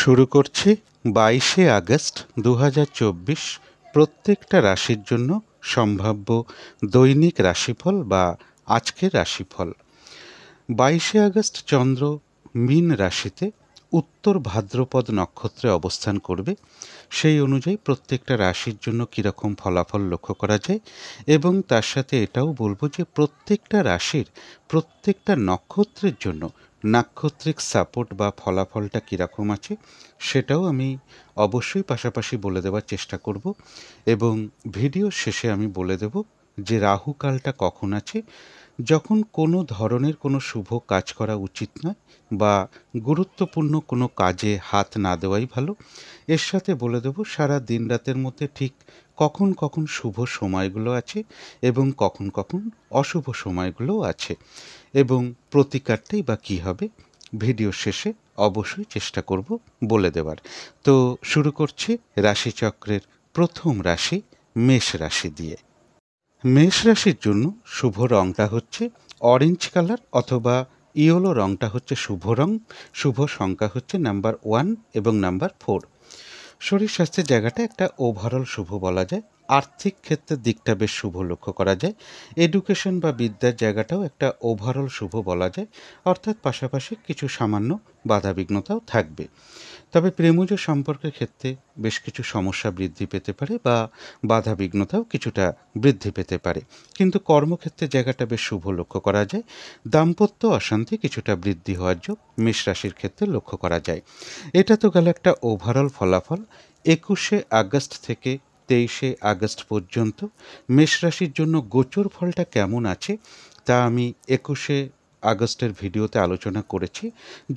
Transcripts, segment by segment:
শুরু করছি 22শে আগস্ট 2024 প্রত্যেকটা রাশির জন্য সম্ভাব্য দৈনিক রাশিফল বা আজকের রাশিফল। 22শে আগস্ট চন্দ্র মীন রাশিতে উত্তর ভাদ্রপদ নক্ষত্রে অবস্থান করবে। সেই অনুযায়ী প্রত্যেকটা রাশির জন্য কীরকম ফলাফল লক্ষ্য করা যায় এবং তার সাথে এটাও বলবো যে প্রত্যেকটা রাশির প্রত্যেকটা নক্ষত্রের জন্য নাক্ষত্রিক সাপোর্ট বা ফলাফলটা কীরকম আছে সেটাও আমি অবশ্যই পাশাপাশি বলে দেওয়ার চেষ্টা করব এবং ভিডিও শেষে আমি বলে দেব যে রাহুকালটা কখন আছে, যখন কোনো ধরনের কোনো শুভ কাজ করা উচিত নয় বা গুরুত্বপূর্ণ কোনো কাজে হাত না দেওয়াই ভালো। এর সাথে বলে দেব সারা দিন রাতের মধ্যে ঠিক কখন কখন শুভ সময়গুলো আছে এবং কখন কখন অশুভ সময়গুলোও আছে এবং প্রতিকারটাই বা কী হবে ভিডিও শেষে অবশ্যই চেষ্টা করব বলে দেওয়ার। তো শুরু করছি রাশিচক্রের প্রথম রাশি মেষ রাশি দিয়ে। মেষ রাশির জন্য শুভ রঙটা হচ্ছে অরেঞ্জ কালার অথবা ইয়েলো রঙটা হচ্ছে শুভ রং। শুভ সংখ্যা হচ্ছে নাম্বার 1 এবং নাম্বার 4। শরীর স্বাস্থ্যের জায়গাটা একটা ওভারঅল শুভ বলা যায়। আর্থিক ক্ষেত্রের দিকটা বেশ শুভ লক্ষ্য করা যায়। এডুকেশন বা বিদ্যার জায়গাটাও একটা ওভারঅল শুভ বলা যায়, অর্থাৎ পাশাপাশি কিছু সামান্য বাধাবিঘ্নতাও থাকবে। তবে প্রেমজ সম্পর্কের ক্ষেত্রে বেশ কিছু সমস্যা বৃদ্ধি পেতে পারে বা বাধাবিঘ্নতাও কিছুটা বৃদ্ধি পেতে পারে, কিন্তু কর্মক্ষেত্রে জায়গাটা বেশ শুভ লক্ষ্য করা যায়। দাম্পত্য অশান্তি কিছুটা বৃদ্ধি হওয়ার যোগ মেষ রাশির ক্ষেত্রে লক্ষ্য করা যায়। এটা তো গেল একটা ওভারঅল ফলাফল। 21শে আগস্ট থেকে 23শে আগস্ট পর্যন্ত মেষ রাশির জন্য গোচর ফলটা কেমন আছে তা আমি 21শে আগস্টের ভিডিওতে আলোচনা করেছি।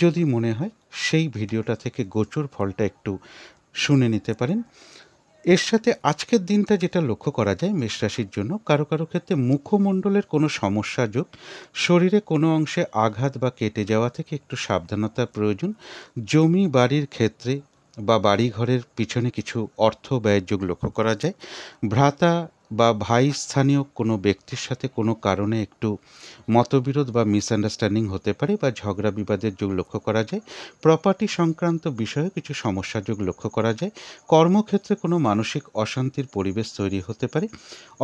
যদি মনে হয় সেই ভিডিওটা থেকে গোচর ফলটা একটু শুনে নিতে পারেন। এর সাথে আজকের দিনটা যেটা লক্ষ্য করা যায় মেষ রাশির জন্য, কারো কারো ক্ষেত্রে মুখমণ্ডলের কোনো সমস্যা যোগ, শরীরে কোনো অংশে আঘাত বা কেটে যাওয়া থেকে একটু সাবধানতার প্রয়োজন। জমি বাড়ির ক্ষেত্রে বা বাড়িঘরের পিছনে কিছু অর্থ ব্যয়ের যোগ লক্ষ্য করা যায়। ভ্রাতা বা ভাই স্থানীয় কোনো ব্যক্তির সাথে কোনো কারণে একটু মতবিরোধ বা মিসআন্ডারস্ট্যান্ডিং হতে পারে বা ঝগড়া বিবাদের যোগ লক্ষ্য করা যায়। প্রপার্টি সংক্রান্ত বিষয়ে কিছু সমস্যা যোগ লক্ষ্য করা যায়। কর্মক্ষেত্রে কোনো মানসিক অশান্তির পরিবেশ তৈরি হতে পারে।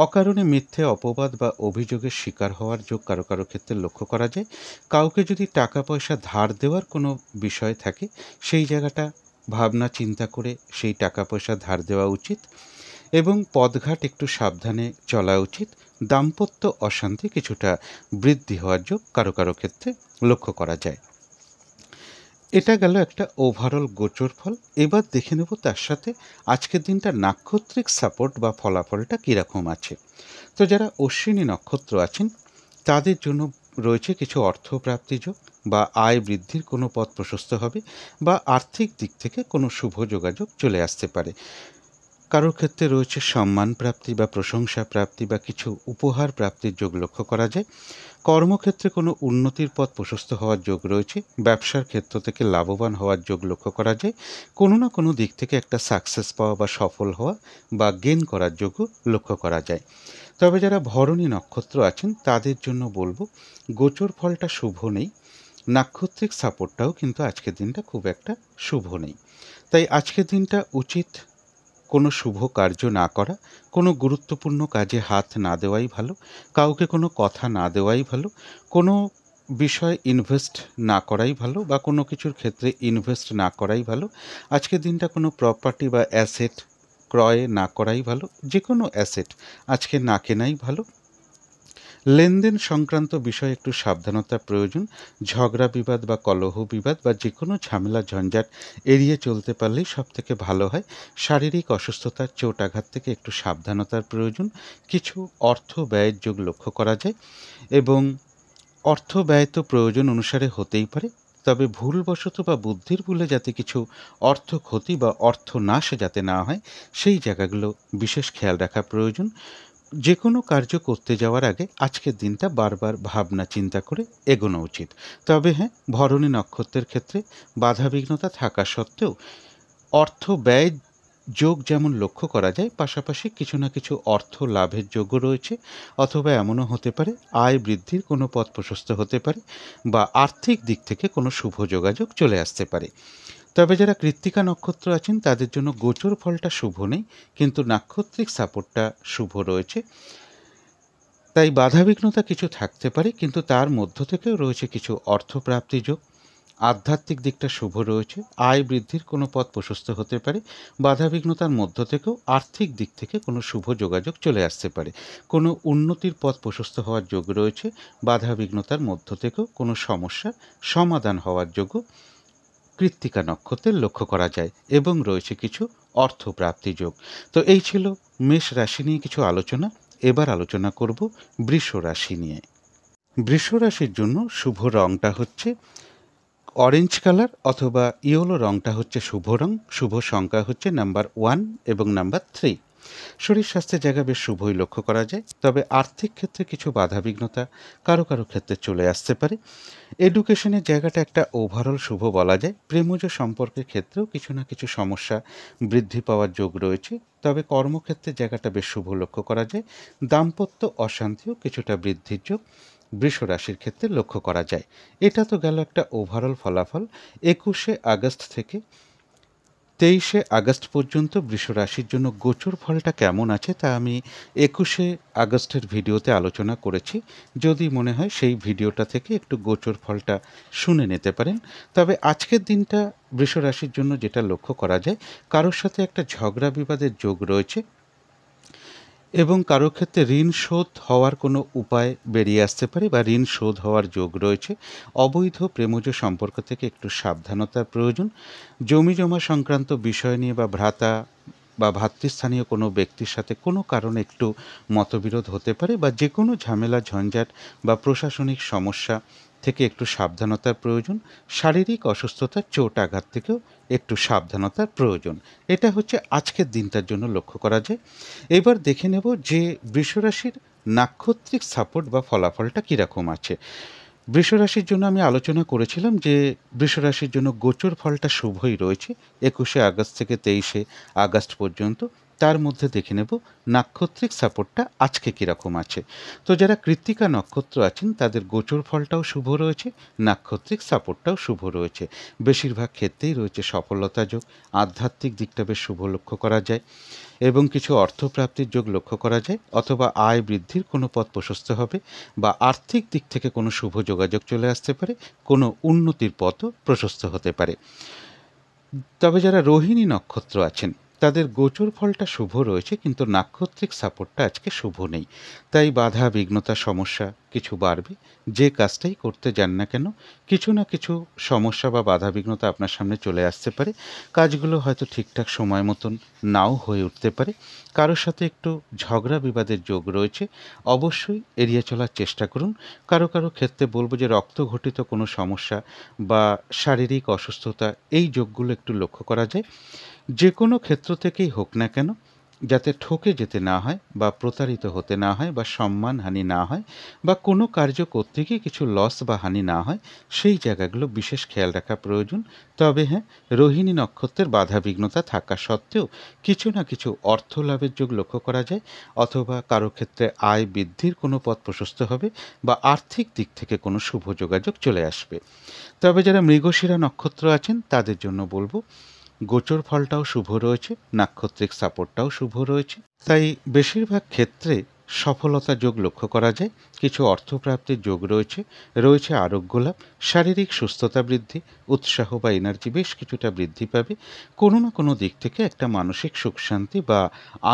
অকারণে মিথ্যে অপবাদ বা অভিযোগের শিকার হওয়ার যোগ কারো কারো ক্ষেত্রে লক্ষ্য করা যায়। কাউকে যদি টাকা পয়সা ধার দেওয়ার কোনো বিষয় থাকে সেই জায়গাটা ভাবনা চিন্তা করে সেই টাকা পয়সা ধার দেওয়া উচিত এবং পথঘাট একটু সাবধানে চলা উচিত। দাম্পত্য অশান্তি কিছুটা বৃদ্ধি হওয়ার যোগ কারো কারো ক্ষেত্রে লক্ষ্য করা যায়। এটা গেল একটা ওভারঅল গোচর ফল। এবার দেখে নেব তার সাথে আজকের দিনটা নাক্ষত্রিক সাপোর্ট বা ফলাফলটা কীরকম আছে। তো যারা অশ্বিনী নক্ষত্র আছেন তাদের জন্য রয়েছে কিছু অর্থপ্রাপ্তি যোগ বা আয় বৃদ্ধির কোনো পথ প্রশস্ত হবে বা আর্থিক দিক থেকে কোনো শুভ যোগাযোগ চলে আসতে পারে। কারোর ক্ষেত্রে রয়েছে সম্মান প্রাপ্তি বা প্রশংসা প্রাপ্তি বা কিছু উপহার প্রাপ্তির যোগ লক্ষ্য করা যায়। কর্মক্ষেত্রে কোনো উন্নতির পথ প্রশস্ত হওয়ার যোগ রয়েছে। ব্যবসার ক্ষেত্র থেকে লাভবান হওয়ার যোগ লক্ষ্য করা যায়। কোনো না কোনো দিক থেকে একটা সাকসেস পাওয়া বা সফল হওয়া বা গেইন করার যোগও লক্ষ্য করা যায়। তবে যারা ভরণী নক্ষত্র আছেন তাদের জন্য বলবো গোচর ফলটা শুভ নেই, নাক্ষত্রিক সাপোর্টটাও কিন্তু আজকের দিনটা খুব একটা শুভ নেই। তাই আজকের দিনটা উচিত কোনো শুভ কার্য না করা, কোনো গুরুত্বপূর্ণ কাজে হাত না দেওয়াই ভালো, কাউকে কোনো কথা না দেওয়াই ভালো, কোনো বিষয়ে ইনভেস্ট না করাই ভালো বা কোনো কিছুর ক্ষেত্রে ইনভেস্ট না করাই ভালো। আজকের দিনটা কোনো প্রপার্টি বা অ্যাসেট ক্রয় না করাই ভালো, যে কোনো অ্যাসেট আজকে না কেনাই ভালো। লেনদেন সংক্রান্ত বিষয়ে একটু সাবধানতার প্রয়োজন। ঝগড়া বিবাদ বা কলহ বিবাদ বা যে কোনো ঝামেলা ঝঞ্ঝাট এড়িয়ে চলতে পারলেই সব থেকে ভালো হয়। শারীরিক অসুস্থতা চোট আঘাত থেকে একটু সাবধানতার প্রয়োজন। কিছু অর্থ ব্যয়ের যোগ লক্ষ্য করা যায় এবং অর্থ ব্যয় তো প্রয়োজন অনুসারে হতেই পারে, তবে ভুলবশত বা বুদ্ধির ভুলে যাতে কিছু অর্থ ক্ষতি বা অর্থ নাশ যাতে না হয় সেই জায়গাগুলো বিশেষ খেয়াল রাখা প্রয়োজন। যে কোনো কার্য করতে যাওয়ার আগে আজকের দিনটা বারবার ভাবনা চিন্তা করে এগোনো উচিত। তবে হ্যাঁ, ভরণী নক্ষত্রের ক্ষেত্রে বাধাবিঘ্নতা থাকা সত্ত্বেও অর্থ ব্যয় যোগ যেমন লক্ষ্য করা যায়, পাশাপাশি কিছু না কিছু অর্থ লাভের যোগও রয়েছে, অথবা এমনও হতে পারে আয় বৃদ্ধির কোনো পথ প্রশস্ত হতে পারে বা আর্থিক দিক থেকে কোনো শুভ যোগাযোগ চলে আসতে পারে। তবে যারা কৃত্তিকা নক্ষত্র আছেন তাদের জন্য গোচর ফলটা শুভ নেই, কিন্তু নাক্ষত্রিক সাপোর্টটা শুভ রয়েছে। তাই বাধাবিঘ্নতা কিছু থাকতে পারে, কিন্তু তার মধ্য থেকেও রয়েছে কিছু অর্থপ্রাপ্তি যোগ। আধ্যাত্মিক দিকটা শুভ রয়েছে, আয় বৃদ্ধির কোনো পথ প্রশস্ত হতে পারে। বাধাবিঘ্নতার মধ্য থেকেও আর্থিক দিক থেকে কোনো শুভ যোগাযোগ চলে আসতে পারে, কোনো উন্নতির পথ প্রশস্ত হওয়ার যোগ রয়েছে। বাধাবিঘ্নতার মধ্য থেকেও কোনো সমস্যার সমাধান হওয়ার যোগও কৃত্তিকা নক্ষত্রের লক্ষ্য করা যায়, এবং রয়েছে কিছু অর্থপ্রাপ্তি যোগ। তো এই ছিল মেষ রাশি নিয়ে কিছু আলোচনা। এবার আলোচনা করব বৃষ রাশি নিয়ে। বৃষ রাশির জন্য শুভ রংটা হচ্ছে অরেঞ্জ কালার অথবা ইয়েলো রংটা হচ্ছে শুভ রং। শুভ সংখ্যা হচ্ছে নাম্বার 1 এবং নাম্বার 3। শরীর স্বাস্থ্যের জায়গা বেশ শুভই লক্ষ্য করা যায়, তবে আর্থিক ক্ষেত্রে কিছু বাধাবিঘ্নতা কারো কারো ক্ষেত্রে চলে আসতে পারে। এডুকেশনের জায়গাটা একটা ওভারঅল শুভ বলা যায়। প্রেমজ সম্পর্কের ক্ষেত্রেও কিছু না কিছু সমস্যা বৃদ্ধি পাওয়ার যোগ রয়েছে, তবে কর্মক্ষেত্রের জায়গাটা বেশ শুভ লক্ষ্য করা যায়। দাম্পত্য অশান্তিও কিছুটা বৃদ্ধির যোগ বৃষ রাশির ক্ষেত্রে লক্ষ্য করা যায়। এটা তো গেল একটা ওভারঅল ফলাফল। 21শে আগস্ট থেকে 23শে আগস্ট পর্যন্ত বৃষ রাশির জন্য গোচর ফলটা কেমন আছে তা আমি 21শে আগস্টের ভিডিওতে আলোচনা করেছি। যদি মনে হয় সেই ভিডিওটা থেকে একটু গোচর ফলটা শুনে নিতে পারেন। তবে আজকের দিনটা বৃষ রাশির জন্য যেটা লক্ষ্য করা যায়, কারোর সাথে একটা ঝগড়া বিবাদের যোগ রয়েছে, এবং কারো ক্ষেত্রে ঋণ শোধ হওয়ার কোনো উপায় বেরিয়ে আসতে পারে বা ঋণ শোধ হওয়ার যোগ রয়েছে। অবৈধ প্রেমজ সম্পর্ক থেকে একটু সাবধানতার প্রয়োজন। জমি জমা সংক্রান্ত বিষয় নিয়ে বা ভ্রাতা বা ভাতৃস্থানীয় কোনো ব্যক্তির সাথে কোনো কারণে একটু মতবিরোধ হতে পারে, বা যে কোনো ঝামেলা ঝঞ্ঝাট বা প্রশাসনিক সমস্যা থেকে একটু সাবধানতার প্রয়োজন। শারীরিক অসুস্থতা চোট আঘাত থেকেও একটু সাবধানতার প্রয়োজন। এটা হচ্ছে আজকের দিনটার জন্য লক্ষ্য করা যায়। এবার দেখে নেব যে বৃষরাশির নাক্ষত্রিক সাপোর্ট বা ফলাফলটা কীরকম আছে। বৃষরাশির জন্য আমি আলোচনা করেছিলাম যে বৃষরাশির জন্য গোচর ফলটা শুভই রয়েছে 21শে আগস্ট থেকে 23শে আগস্ট পর্যন্ত। তার মধ্যে দেখে নেব নাক্ষত্রিক সাপোর্টটা আজকে কীরকম আছে। তো যারা কৃত্তিকা নক্ষত্র আছেন তাদের গোচর ফলটাও শুভ রয়েছে, নাক্ষত্রিক সাপোর্টটাও শুভ রয়েছে। বেশিরভাগ ক্ষেত্রেই রয়েছে সফলতা যোগ। আধ্যাত্মিক দিকটা বেশ শুভ লক্ষ্য করা যায়, এবং কিছু অর্থপ্রাপ্তির যোগ লক্ষ্য করা যায়, অথবা আয় বৃদ্ধির কোনো পথ প্রশস্ত হবে, বা আর্থিক দিক থেকে কোনো শুভ যোগাযোগ চলে আসতে পারে, কোনো উন্নতির পথও প্রশস্ত হতে পারে। তবে যারা রোহিণী নক্ষত্র আছেন তাদের গোচর ফলটা শুভ রয়েছে, কিন্তু নাক্ষত্রিক সাপোর্টটা আজকে শুভ নেই। তাই বাধা বিঘ্নতা সমস্যা কিছু বাড়বে। যে কাজটাই করতে যান না কেন, কিছু না কিছু সমস্যা বা বাধা বিঘ্নতা আপনার সামনে চলে আসতে পারে। কাজগুলো হয়তো ঠিকঠাক সময় মতন নাও হয়ে উঠতে পারে। কারোর সাথে একটু ঝগড়া বিবাদের যোগ রয়েছে, অবশ্যই এড়িয়ে চলার চেষ্টা করুন। কারো কারো ক্ষেত্রে বলবো যে রক্তঘটিত কোনো সমস্যা বা শারীরিক অসুস্থতা, এই যোগগুলো একটু লক্ষ্য করা যায়। যে কোনো ক্ষেত্র থেকেই হোক না কেন, যাতে ঠকে যেতে না হয় বা প্রতারিত হতে না হয় বা সম্মানহানি না হয়, বা কোনো কার্য করতে গিয়ে কিছু লস বা হানি না হয়, সেই জায়গাগুলো বিশেষ খেয়াল রাখা প্রয়োজন। তবে হ্যাঁ, রোহিণী নক্ষত্রের বাধা বিঘ্নতা থাকা সত্ত্বেও কিছু না কিছু অর্থ লাভের যোগ লক্ষ্য করা যায়, অথবা কারো ক্ষেত্রে আয় বৃদ্ধির কোনো পথ প্রশস্ত হবে, বা আর্থিক দিক থেকে কোনো শুভ যোগাযোগ চলে আসবে। তবে যারা মৃগশিরা নক্ষত্র আছেন তাদের জন্য বলবো গোচর ফলটাও শুভ রয়েছে, নাক্ষত্রিক সাপোর্টটাও শুভ রয়েছে। তাই বেশিরভাগ ক্ষেত্রে সফলতা যোগ লক্ষ্য করা যায়। কিছু অর্থপ্রাপ্তির যোগ রয়েছে, রয়েছে আরোগ্য লাভ, শারীরিক সুস্থতা বৃদ্ধি, উৎসাহ বা এনার্জি বেশ কিছুটা বৃদ্ধি পাবে। কোনো না কোনো দিক থেকে একটা মানসিক সুখ শান্তি বা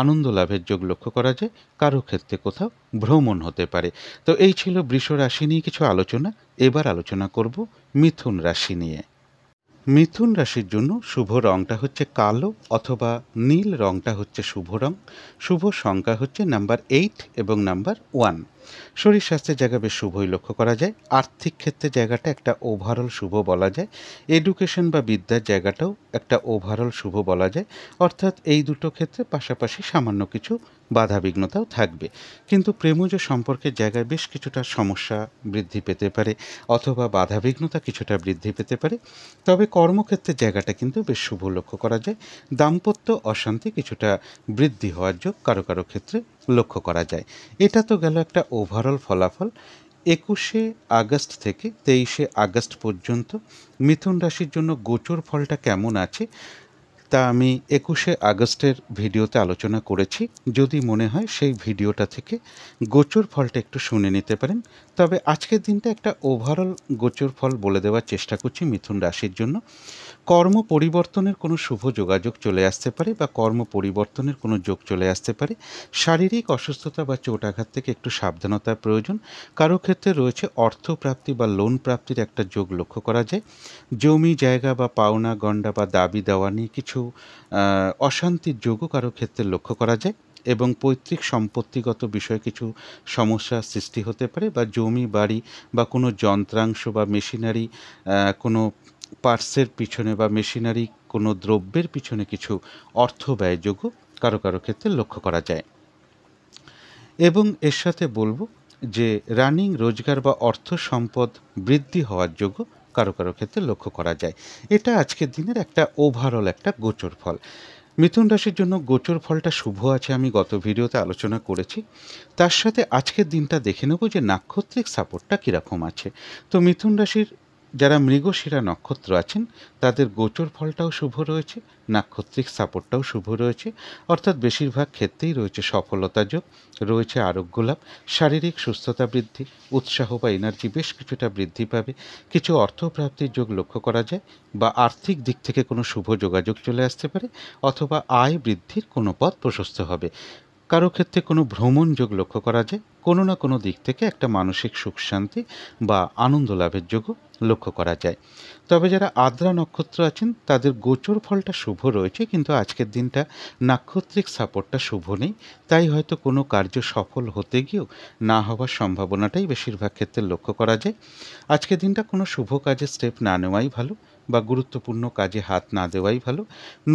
আনন্দ লাভের যোগ লক্ষ্য করা যায়। কারো ক্ষেত্রে কোথাও ভ্রমণ হতে পারে। তো এই ছিল বৃষ রাশি নিয়ে কিছু আলোচনা। এবার আলোচনা করব মিথুন রাশি নিয়ে। মিথুন রাশির জন্য শুভ রংটা হচ্ছে কালো অথবা নীল রংটা হচ্ছে শুভ রং। শুভ সংখ্যা হচ্ছে নাম্বার 8 এবং নাম্বার 1। শরীর স্বাস্থ্যের জায়গা বেশ শুভই লক্ষ্য করা যায়। আর্থিক ক্ষেত্রে জায়গাটা একটা ওভারঅল শুভ বলা যায়। এডুকেশন বা বিদ্যার জায়গাটাও একটা ওভারঅল শুভ বলা যায়। অর্থাৎ এই দুটো ক্ষেত্রে পাশাপাশি সামান্য কিছু বাধাবিঘ্নতাও থাকবে, কিন্তু প্রেমজ সম্পর্কের জায়গায় বেশ কিছুটা সমস্যা বৃদ্ধি পেতে পারে, অথবা বাধাবিঘ্নতা কিছুটা বৃদ্ধি পেতে পারে। তবে কর্মক্ষেত্রের জায়গাটা কিন্তু বেশ শুভ লক্ষ্য করা যায়। দাম্পত্য অশান্তি কিছুটা বৃদ্ধি হওয়ার যোগ কারো কারো ক্ষেত্রে লক্ষ্য করা যায়। এটা তো গেল একটা ওভারঅল ফলাফল। 21শে আগস্ট থেকে 23শে আগস্ট পর্যন্ত মিথুন রাশির জন্য গোচর ফলটা কেমন আছে তা আমি 21শে আগস্টের ভিডিওতে আলোচনা করেছি। যদি মনে হয় সেই ভিডিওটা থেকে গোচর ফলটা একটু শুনে নিতে পারেন। তবে আজকের দিনটা একটা ওভারঅল গোচর ফল বলে দেওয়ার চেষ্টা করছি মিথুন রাশির জন্য। কর্ম পরিবর্তনের কোনো শুভ যোগাযোগ চলে আসতে পারে বা কর্ম পরিবর্তনের কোনো যোগ চলে আসতে পারে। শারীরিক অসুস্থতা বা চোট আঘাত থেকে একটু সাবধানতার প্রয়োজন। কারো ক্ষেত্রে রয়েছে অর্থপ্রাপ্তি বা লোন প্রাপ্তির একটা যোগ লক্ষ্য করা যায়। জমি জায়গা বা পাওনা গণ্ডা বা দাবি দেওয়া নিয়ে কিছু অশান্তির যোগও কারো ক্ষেত্রে লক্ষ্য করা যায় এবং পৈতৃক সম্পত্তিগত বিষয়ে কিছু সমস্যার সৃষ্টি হতে পারে বা জমি বাড়ি বা কোনো যন্ত্রাংশ বা মেশিনারি কোনো পার্টসের পিছনে বা মেশিনারি কোনো দ্রব্যের পিছনে কিছু অর্থ ব্যয়যোগ্য কারো কারো ক্ষেত্রে লক্ষ্য করা যায়। এবং এর সাথে বলবো যে রানিং রোজগার বা অর্থ সম্পদ বৃদ্ধি হওয়ার যোগ্য কারো কারো ক্ষেত্রে লক্ষ্য করা যায়। এটা আজকের দিনের একটা ওভারঅল একটা গোচর ফল। মিথুন রাশির জন্য গোচর ফলটা শুভ আছে আমি গত ভিডিওতে আলোচনা করেছি। তার সাথে আজকের দিনটা দেখে নেব যে নাক্ষত্রিক সাপোর্টটা কীরকম আছে। তো মিথুন রাশির যারা মৃগশিরা নক্ষত্র আছেন তাদের গোচর ফলটাও শুভ রয়েছে, নাক্ষত্রিক সাপোর্টটাও শুভ রয়েছে, অর্থাৎ বেশিরভাগ ক্ষেত্রেই রয়েছে সফলতা যোগ, রয়েছে আরোগ্য লাভ, শারীরিক সুস্থতা বৃদ্ধি, উৎসাহ বা এনার্জি বেশ কিছুটা বৃদ্ধি পাবে, কিছু অর্থপ্রাপ্তির যোগ লক্ষ্য করা যায় বা আর্থিক দিক থেকে কোনো শুভ যোগাযোগ চলে আসতে পারে অথবা আয় বৃদ্ধির কোনো পথ প্রশস্ত হবে। কারো ক্ষেত্রে কোনো ভ্রমণ যোগ লক্ষ্য করা যায়, কোনো না কোনো দিক থেকে একটা মানসিক সুখ শান্তি বা আনন্দ লাভের যোগও লক্ষ্য করা যায়। তবে যারা আদ্রা নক্ষত্র আছেন তাদের গোচর ফলটা শুভ রয়েছে, কিন্তু আজকের দিনটা নাক্ষত্রিক সাপোর্টটা শুভ নেই, তাই হয়তো কোনো কার্য সফল হতে গিয়েও না হওয়ার সম্ভাবনাটাই বেশিরভাগ ক্ষেত্রে লক্ষ্য করা যায়। আজকের দিনটা কোনো শুভ কাজে স্টেপ না নেওয়াই ভালো বা গুরুত্বপূর্ণ কাজে হাত না দেওয়াই ভালো।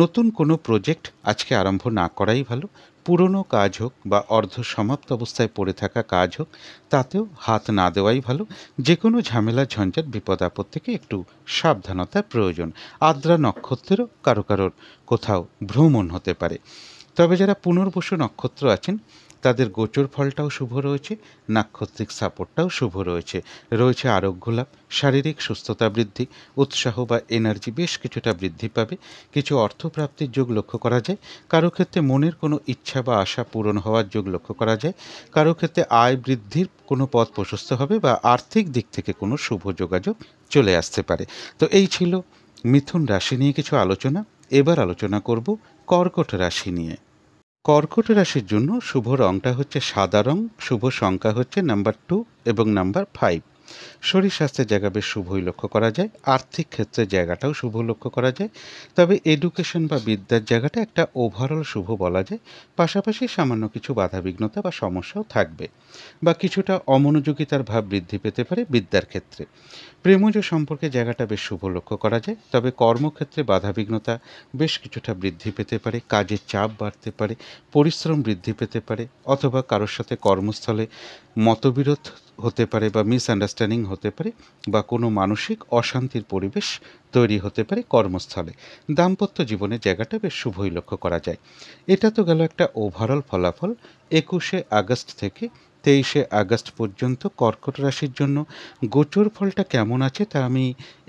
নতুন কোনো প্রজেক্ট আজকে আরম্ভ না করাই ভালো। পুরনো কাজ হোক বা অর্ধ সমাপ্ত অবস্থায় পড়ে থাকা কাজ হোক, তাতেও হাত না দেওয়াই ভালো। যে কোনো ঝামেলা ঝঞ্ঝাট বিপদ আপদ থেকে একটু সাবধানতার প্রয়োজন। আদ্রা নক্ষত্রেরও কারো কারোর কোথাও ভ্রমণ হতে পারে। তবে যারা পুনর্বসু নক্ষত্র আছেন তাদের গোচর ফলটাও শুভ রয়েছে, নাক্ষত্রিক সাপোর্টটাও শুভ রয়েছে, রয়েছে আরোগ্য লাভ, শারীরিক সুস্থতা বৃদ্ধি, উৎসাহ বা এনার্জি বেশ কিছুটা বৃদ্ধি পাবে, কিছু অর্থপ্রাপ্তির যোগ লক্ষ্য করা যায়, কারো ক্ষেত্রে মনের কোনো ইচ্ছা বা আশা পূরণ হওয়ার যোগ লক্ষ্য করা যায়, কারো ক্ষেত্রে আয় বৃদ্ধির কোনো পথ প্রশস্ত হবে বা আর্থিক দিক থেকে কোনো শুভ যোগাযোগ চলে আসতে পারে। তো এই ছিল মিথুন রাশি নিয়ে কিছু আলোচনা। এবার আলোচনা করব কর্কট রাশি নিয়ে। কর্কট রাশির জন্য শুভ রংটা হচ্ছে সাদা রং, শুভ সংখ্যা হচ্ছে নাম্বার 2 এবং নাম্বার 5। শরীর স্বাস্থ্যের জায়গা বেশ শুভই লক্ষ্য করা যায়, আর্থিক ক্ষেত্রের জায়গাটাও শুভ লক্ষ্য করা যায়। তবে এডুকেশন বা বিদ্যার জায়গাটা একটা ওভারঅল শুভ বলা যায়, পাশাপাশি সামান্য কিছু বাধাবিঘ্নতা বা সমস্যাও থাকবে বা কিছুটা অমনোযোগিতার ভাব বৃদ্ধি পেতে পারে বিদ্যার ক্ষেত্রে। প্রেমজ সম্পর্কে জায়গাটা বেশ শুভ লক্ষ্য করা যায়, তবে কর্মক্ষেত্রে বাধাবিঘ্নতা বেশ কিছুটা বৃদ্ধি পেতে পারে, কাজের চাপ বাড়তে পারে, পরিশ্রম বৃদ্ধি পেতে পারে, অথবা কারোর সাথে কর্মস্থলে মতবিরোধ হতে পারে বা মিসআন্ডারস্ট্যান্ডিং হতে পারে বা কোনো মানসিক অশান্তির পরিবেশ তৈরি হতে পারে কর্মস্থলে। দাম্পত্য জীবনের জায়গাটা বেশ শুভই লক্ষ্য করা যায়। এটা তো গেল একটা ওভারঅল ফলাফল 21শে আগস্ট থেকে 23শে আগস্ট পর্যন্ত কর্কট রাশির জন্য গোচর ফলটা কেমন আছে তা আমি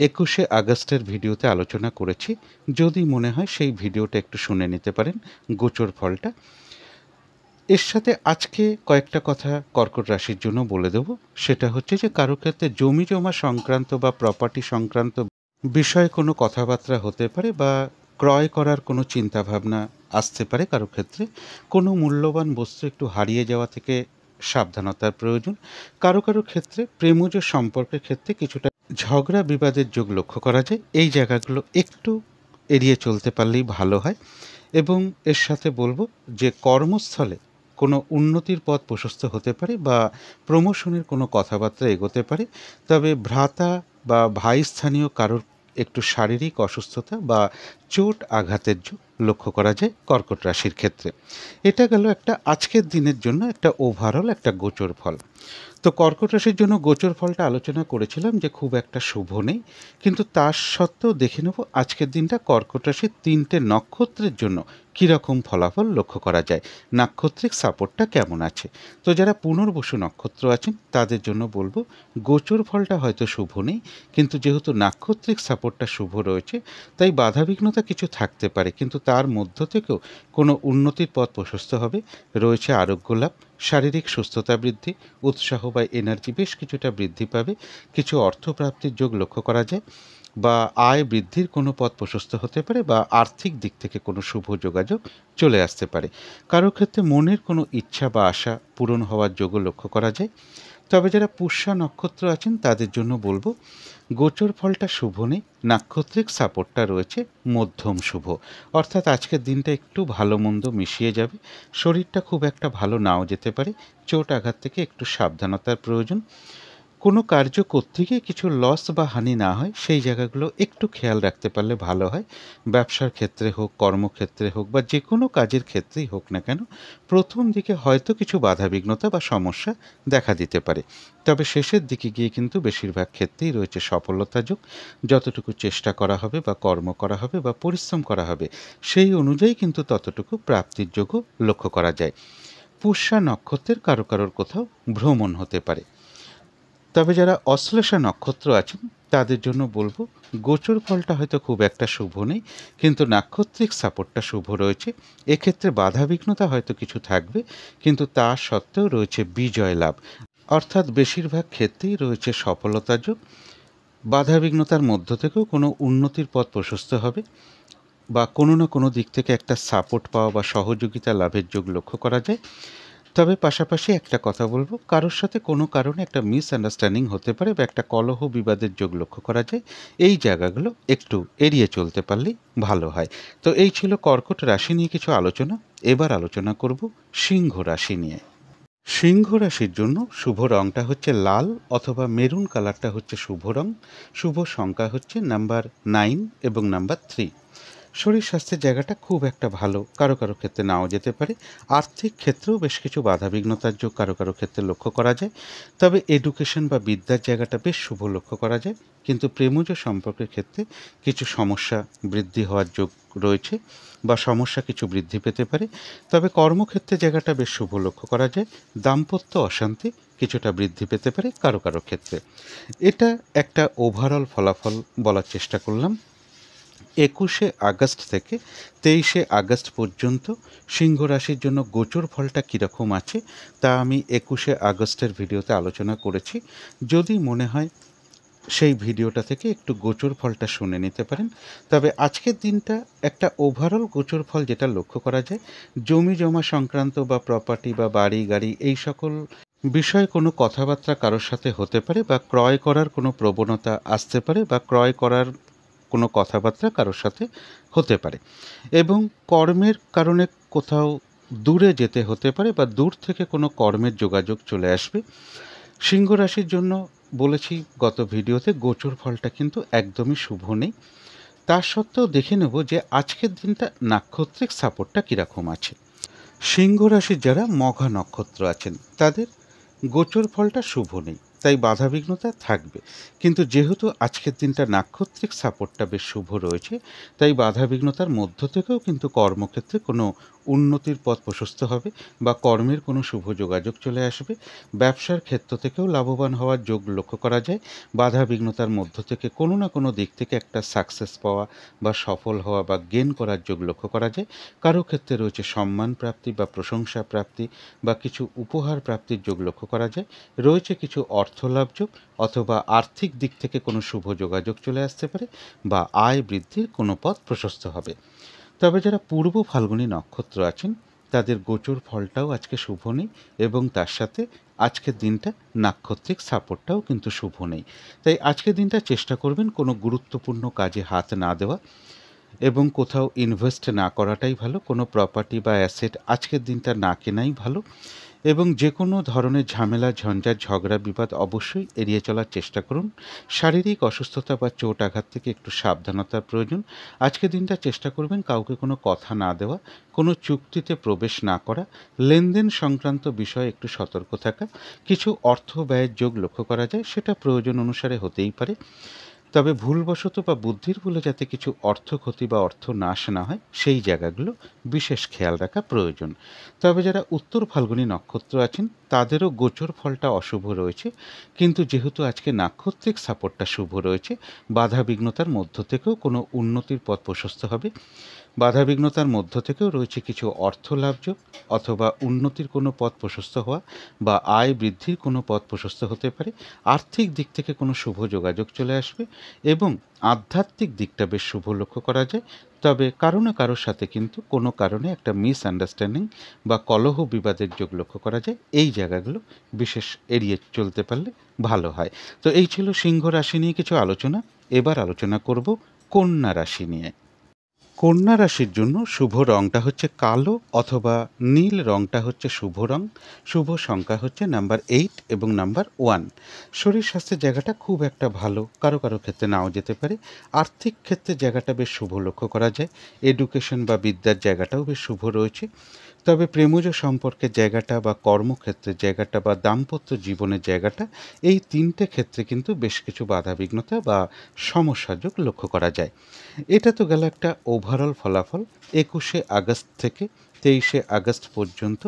21শে আগস্টের ভিডিওতে আলোচনা করেছি। যদি মনে হয় সেই ভিডিওটা একটু শুনে নিতে পারেন গোচর ফলটা। এর সাথে আজকে কয়েকটা কথা কর্কট রাশির জন্য বলে দেব। সেটা হচ্ছে যে কারো ক্ষেত্রে জমি জমা সংক্রান্ত বা প্রপার্টি সংক্রান্ত বিষয়ে কোনো কথাবার্তা হতে পারে বা ক্রয় করার কোনো চিন্তাভাবনা আসতে পারে কারো ক্ষেত্রে। কোনো মূল্যবান বস্তু একটু হারিয়ে যাওয়া থেকে সাবধানতার প্রয়োজন। কারো কারো ক্ষেত্রে প্রেমজ সম্পর্কের ক্ষেত্রে কিছুটা ঝগড়া বিবাদের যোগ লক্ষ্য করা যায়। এই জায়গাগুলো একটু এড়িয়ে চলতে পারলেই ভালো হয়। এবং এর সাথে বলবো যে কর্মস্থলে কোনো উন্নতির পথ প্রশস্ত হতে পারে বা প্রমোশনের কোনো কথাবার্তা এগোতে পারে। তবে ভ্রাতা বা ভাই স্থানীয় কারোর একটু শারীরিক অসুস্থতা বা চোট আঘাতের যোগ লক্ষ্য করা যায় কর্কট রাশির ক্ষেত্রে। এটা গেল একটা আজকের দিনের জন্য একটা ওভারঅল একটা গোচর ফল। তো কর্কট রাশির জন্য গোচর ফলটা আলোচনা করেছিলাম যে খুব একটা শুভ নেই, কিন্তু তার সত্ত্বেও দেখে নেব আজকের দিনটা কর্কট রাশির 3টে নক্ষত্রের জন্য কীরকম ফলাফল লক্ষ্য করা যায়, নাক্ষত্রিক সাপোর্টটা কেমন আছে। তো যারা পুনর্বসু নক্ষত্র আছেন তাদের জন্য বলবো গোচর ফলটা হয়তো শুভ নেই, কিন্তু যেহেতু নাক্ষত্রিক সাপোর্টটা শুভ রয়েছে তাই বাধাবিঘ্নতা কিছু থাকতে পারে, কিন্তু তার মধ্য থেকেও কোনো উন্নতির পথ প্রশস্ত হবে। রয়েছে আরোগ্য লাভ, শারীরিক সুস্থতা বৃদ্ধি, উৎসাহ বা এনার্জি বেশ কিছুটা বৃদ্ধি পাবে, কিছু অর্থপ্রাপ্তির যোগ লক্ষ্য করা যায়, বা আয় বৃদ্ধির কোনো পথ প্রশস্ত হতে পারে, বা আর্থিক দিক থেকে কোনো শুভ যোগাযোগ চলে আসতে পারে। কারো ক্ষেত্রে মনের কোনো ইচ্ছা বা আশা পূরণ হওয়ার যোগও লক্ষ্য করা যায়। তবে যারা পুষ্যা নক্ষত্র আছেন তাদের জন্য বলবো গোচর ফলটা শুভ নেই, নাক্ষত্রিক সাপোর্টটা রয়েছে মধ্যম শুভ, অর্থাৎ আজকের দিনটা একটু ভালো মন্দ মিশিয়ে যাবে। শরীরটা খুব একটা ভালো নাও যেতে পারে, চোট আঘাত থেকে একটু সাবধানতার প্রয়োজন। কোনো কার্য করতে গিয়ে কিছু লস বা হানি না হয় সেই জায়গাগুলো একটু খেয়াল রাখতে পারলে ভালো হয়। ব্যবসার ক্ষেত্রে হোক, কর্মক্ষেত্রে হোক, বা যে কোনো কাজের ক্ষেত্রেই হোক না কেন, প্রথম দিকে হয়তো কিছু বাধাবিঘ্নতা বা সমস্যা দেখা দিতে পারে, তবে শেষের দিকে গিয়ে কিন্তু বেশিরভাগ ক্ষেত্রেই রয়েছে সফলতা যোগ। যতটুকু চেষ্টা করা হবে বা কর্ম করা হবে বা পরিশ্রম করা হবে সেই অনুযায়ী কিন্তু ততটুকু প্রাপ্তির যোগও লক্ষ্য করা যায়। পুষ্যা নক্ষত্রের কারো কারোর কোথাও ভ্রমণ হতে পারে। তবে যারা অশ্লেষা নক্ষত্র আছেন তাদের জন্য বলবো গোচর ফলটা হয়তো খুব একটা শুভ নেই, কিন্তু নাক্ষত্রিক সাপোর্টটা শুভ রয়েছে। এক্ষেত্রে বাধাবিঘ্নতা হয়তো কিছু থাকবে, কিন্তু তা সত্ত্বেও রয়েছে বিজয় লাভ, অর্থাৎ বেশিরভাগ ক্ষেত্রেই রয়েছে সফলতা যোগ। বাধাবিঘ্নতার মধ্য থেকেও কোনো উন্নতির পথ প্রশস্ত হবে, বা কোনো না কোনো দিক থেকে একটা সাপোর্ট পাওয়া বা সহযোগিতা লাভের যোগ লক্ষ্য করা যায়। তবে পাশাপাশি একটা কথা বলবো, কারোর সাথে কোনো কারণে একটা মিসআন্ডারস্ট্যান্ডিং হতে পারে বা একটা কলহ বিবাদের যোগ লক্ষ্য করা যায়। এই জায়গাগুলো একটু এড়িয়ে চলতে পারলেই ভালো হয়। তো এই ছিল কর্কট রাশি নিয়ে কিছু আলোচনা। এবার আলোচনা করব সিংহ রাশি নিয়ে। সিংহ রাশির জন্য শুভ রঙটা হচ্ছে লাল অথবা মেরুন কালারটা হচ্ছে শুভ রং। শুভ সংখ্যা হচ্ছে নাম্বার 9 এবং নাম্বার 3। শরীর স্বাস্থ্যের জায়গাটা খুব একটা ভালো, কারো কারো ক্ষেত্রে নাও যেতে পারে। আর্থিক ক্ষেত্রেও বেশ কিছু বাধাবিঘ্নতার যোগ কারো কারো ক্ষেত্রে লক্ষ্য করা যায়। তবে এডুকেশন বা বিদ্যার জায়গাটা বেশ শুভ লক্ষ্য করা যায়, কিন্তু প্রেমজ সম্পর্কের ক্ষেত্রে কিছু সমস্যা বৃদ্ধি হওয়ার যোগ রয়েছে, বা সমস্যা কিছু বৃদ্ধি পেতে পারে। তবে কর্মক্ষেত্রে জায়গাটা বেশ শুভ লক্ষ্য করা যায়। দাম্পত্য অশান্তি কিছুটা বৃদ্ধি পেতে পারে কারো কারো ক্ষেত্রে। এটা একটা ওভারঅল ফলাফল বলার চেষ্টা করলাম। 21শে আগস্ট থেকে 23শে আগস্ট পর্যন্ত সিংহ রাশির জন্য গোচর ফলটা কীরকম আছে তা আমি 21শে আগস্টের ভিডিওতে আলোচনা করেছি। যদি মনে হয় সেই ভিডিওটা থেকে একটু গোচর ফলটা শুনে নিতে পারেন। তবে আজকের দিনটা একটা ওভারঅল গোচর ফল যেটা লক্ষ্য করা যায়, জমি জমা সংক্রান্ত বা প্রপার্টি বা বাড়ি গাড়ি এই সকল বিষয়ে কোনো কথাবার্তা কারোর সাথে হতে পারে, বা ক্রয় করার কোনো প্রবণতা আসতে পারে, বা ক্রয় করার কোনো কথাবার্তা কারোর সাথে হতে পারে, এবং কর্মের কারণে কোথাও দূরে যেতে হতে পারে, বা দূর থেকে কোনো কর্মের যোগাযোগ চলে আসবে। সিংহ রাশির জন্য বলেছি গত ভিডিওতে গোচর ফলটা কিন্তু একদমই শুভ নেই। তার সত্ত্বেও দেখে নেব যে আজকের দিনটা নাক্ষত্রিক সাপোর্টটা কীরকম আছে। সিংহ রাশির যারা মঘা নক্ষত্র আছেন তাদের গোচর ফলটা শুভ নেই, তাই বাধাবিঘ্নতা থাকবে, কিন্তু যেহেতু আজকের দিনটা নাক্ষত্রিক সাপোর্টটা বেশ শুভ রয়েছে তাই বাধাবিঘ্নতার মধ্য থেকেও কিন্তু কর্মক্ষেত্রে কোনো উন্নতির পথ প্রশস্ত হবে, বা কর্মের কোনো শুভ যোগাযোগ চলে আসবে। ব্যবসার ক্ষেত্র থেকেও লাভবান হওয়ার যোগ লক্ষ্য করা যায়। বাধাবিঘ্নতার মধ্য থেকে কোনো না কোনো দিক থেকে একটা সাকসেস পাওয়া বা সফল হওয়া বা গেন করার যোগ লক্ষ্য করা যায়। কারো ক্ষেত্রে রয়েছে সম্মান প্রাপ্তি বা প্রশংসা প্রাপ্তি বা কিছু উপহার প্রাপ্তির যোগ লক্ষ্য করা যায়। রয়েছে কিছু অর্থলাভ যোগ, অথবা আর্থিক দিক থেকে কোনো শুভ যোগাযোগ চলে আসতে পারে, বা আয় বৃদ্ধির কোনো পথ প্রশস্ত হবে। তবে যারা পূর্ব ফাল্গুনী নক্ষত্র আছেন তাদের গোচর ফলটাও আজকে শুভ নেই, এবং তার সাথে আজকের দিনটা নাক্ষত্রিক সাপোর্টটাও কিন্তু শুভ নেই। তাই আজকের দিনটা চেষ্টা করবেন কোনো গুরুত্বপূর্ণ কাজে হাত না দেওয়া, এবং কোথাও ইনভেস্ট না করাটাই ভালো। কোনো প্রপার্টি বা অ্যাসেট আজকের দিনটা না কেনাই ভালো। এবং যে কোনো ধরনের ঝামেলা ঝঞ্ঝাট ঝগড়া বিবাদ অবশ্যই এড়িয়ে চলার চেষ্টা করুন। শারীরিক অসুস্থতা বা চোট আঘাত থেকে একটু সাবধানতার প্রয়োজন। আজকের দিনটা চেষ্টা করবেন কাউকে কোনো কথা না দেওয়া, কোনো চুক্তিতে প্রবেশ না করা, লেনদেন সংক্রান্ত বিষয়ে একটু সতর্ক থাকা। কিছু অর্থ ব্যয়ের যোগ লক্ষ্য করা যায়, সেটা প্রয়োজন অনুসারে হতেই পারে, তবে ভুলবশত বা বুদ্ধির ভুলে যাতে কিছু অর্থ ক্ষতি বা অর্থ নাশ না হয় সেই জায়গাগুলো বিশেষ খেয়াল রাখা প্রয়োজন। তবে যারা উত্তর ফাল্গুনী নক্ষত্র আছেন তাদেরও গোচর ফলটা অশুভ রয়েছে, কিন্তু যেহেতু আজকে নাক্ষত্রিক সাপোর্টটা শুভ রয়েছে, বাধা বিঘ্নতার মধ্য থেকেও কোনো উন্নতির পথ প্রশস্ত হবে। বাধাবিঘ্নতার মধ্য থেকেও রয়েছে কিছু অর্থ লাভযোগ অথবা উন্নতির কোনো পথ প্রশস্ত হওয়া বা আয় বৃদ্ধির কোনো পথ প্রশস্ত হতে পারে। আর্থিক দিক থেকে কোনো শুভ যোগাযোগ চলে আসবে এবং আধ্যাত্মিক দিকটা বেশ শুভ লক্ষ্য করা যায়। তবে কারো না কারোর সাথে কিন্তু কোনো কারণে একটা মিসআন্ডারস্ট্যান্ডিং বা কলহ বিবাদের যোগ লক্ষ্য করা যায়। এই জায়গাগুলো বিশেষ এড়িয়ে চলতে পারলে ভালো হয়। তো এই ছিল সিংহ রাশি নিয়ে কিছু আলোচনা। এবার আলোচনা করব কন্যা রাশি নিয়ে। কন্যা রাশির জন্য শুভ রংটা হচ্ছে কালো অথবা নীল রংটা হচ্ছে শুভ রং। শুভ সংখ্যা হচ্ছে নাম্বার 8 এবং নাম্বার 1। শরীর স্বাস্থ্যের জায়গাটা খুব একটা ভালো, কারো কারো ক্ষেত্রে নাও যেতে পারে। আর্থিক ক্ষেত্রে জায়গাটা বেশ শুভ লক্ষ্য করা যায়। এডুকেশন বা বিদ্যার জায়গাটাও বেশ শুভ রয়েছে। তবে প্রেমজ সম্পর্কের জায়গাটা বা কর্মক্ষেত্রের জায়গাটা বা দাম্পত্য জীবনের জায়গাটা, এই তিনটে ক্ষেত্রে কিন্তু বেশ কিছু বাধাবিঘ্নতা বা সমস্যাযোগ লক্ষ্য করা যায়। এটা তো গেল একটা ওভারঅল ফলাফল। 21শে আগস্ট থেকে 23শে আগস্ট পর্যন্ত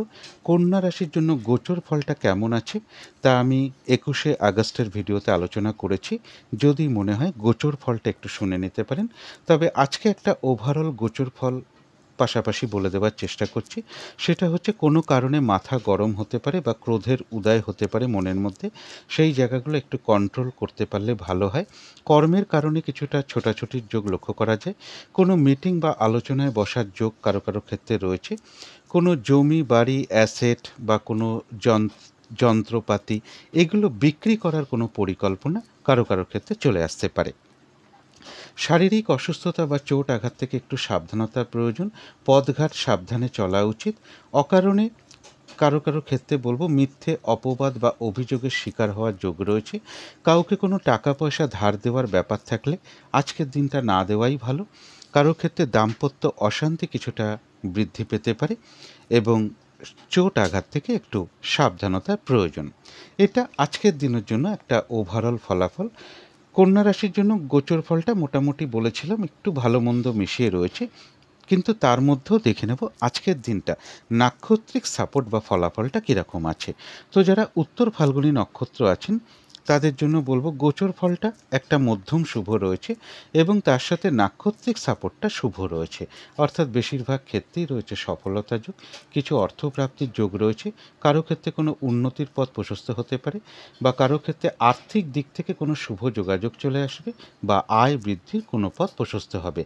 কন্যা রাশির জন্য গোচর ফলটা কেমন আছে তা আমি 21শে আগস্টের ভিডিওতে আলোচনা করেছি। যদি মনে হয় গোচর ফলটা একটু শুনে নিতে পারেন। তবে আজকে একটা ওভারঅল গোচর ফল পাশাপাশি বলে দেওয়ার চেষ্টা করছি। সেটা হচ্ছে কোনো কারণে মাথা গরম হতে পারে বা ক্রোধের উদয় হতে পারে মনের মধ্যে। সেই জায়গাগুলো একটু কন্ট্রোল করতে পারলে ভালো হয়। কর্মের কারণে কিছুটা ছোটাছুটির যোগ লক্ষ্য করা যায়। কোনো মিটিং বা আলোচনায় বসার যোগ কারো কারো ক্ষেত্রে রয়েছে। কোনো জমি বাড়ি অ্যাসেট বা কোনো যন্ত্রপাতি এগুলো বিক্রি করার কোনো পরিকল্পনা কারো কারো ক্ষেত্রে চলে আসতে পারে। শারীরিক অসুস্থতা বা চোট আঘাত থেকে একটু সাবধানতার প্রয়োজন। পথঘাট সাবধানে চলা উচিত। অকারণে কারো কারো ক্ষেত্রে বলবো মিথ্যে অপবাদ বা অভিযোগের শিকার হওয়ার যোগ রয়েছে। কাউকে কোনো টাকা পয়সা ধার দেওয়ার ব্যাপার থাকলে আজকের দিনটা না দেওয়াই ভালো। কারো ক্ষেত্রে দাম্পত্য অশান্তি কিছুটা বৃদ্ধি পেতে পারে এবং চোট আঘাত থেকে একটু সাবধানতার প্রয়োজন। এটা আজকের দিনের জন্য একটা ওভারঅল ফলাফল। কন্যা রাশির জন্য গোচর ফলটা মোটামুটি বলেছিলাম একটু ভালো মন্দ মিশিয়ে রয়েছে, কিন্তু তার মধ্যেও দেখে নেব আজকের দিনটা নাক্ষত্রিক সাপোর্ট বা ফলাফলটা কীরকম আছে। তো যারা উত্তর ফাল্গুনী নক্ষত্র আছেন তাদের জন্য বলবো গোচর ফলটা একটা মধ্যম শুভ রয়েছে এবং তার সাথে নাক্ষত্রিক সাপোর্টটা শুভ রয়েছে, অর্থাৎ বেশিরভাগ ক্ষেত্রেই রয়েছে সফলতা যোগ। কিছু অর্থপ্রাপ্তির যোগ রয়েছে। কারো ক্ষেত্রে কোনো উন্নতির পথ প্রশস্ত হতে পারে বা কারো ক্ষেত্রে আর্থিক দিক থেকে কোনো শুভ যোগাযোগ চলে আসবে বা আয় বৃদ্ধির কোনো পথ প্রশস্ত হবে।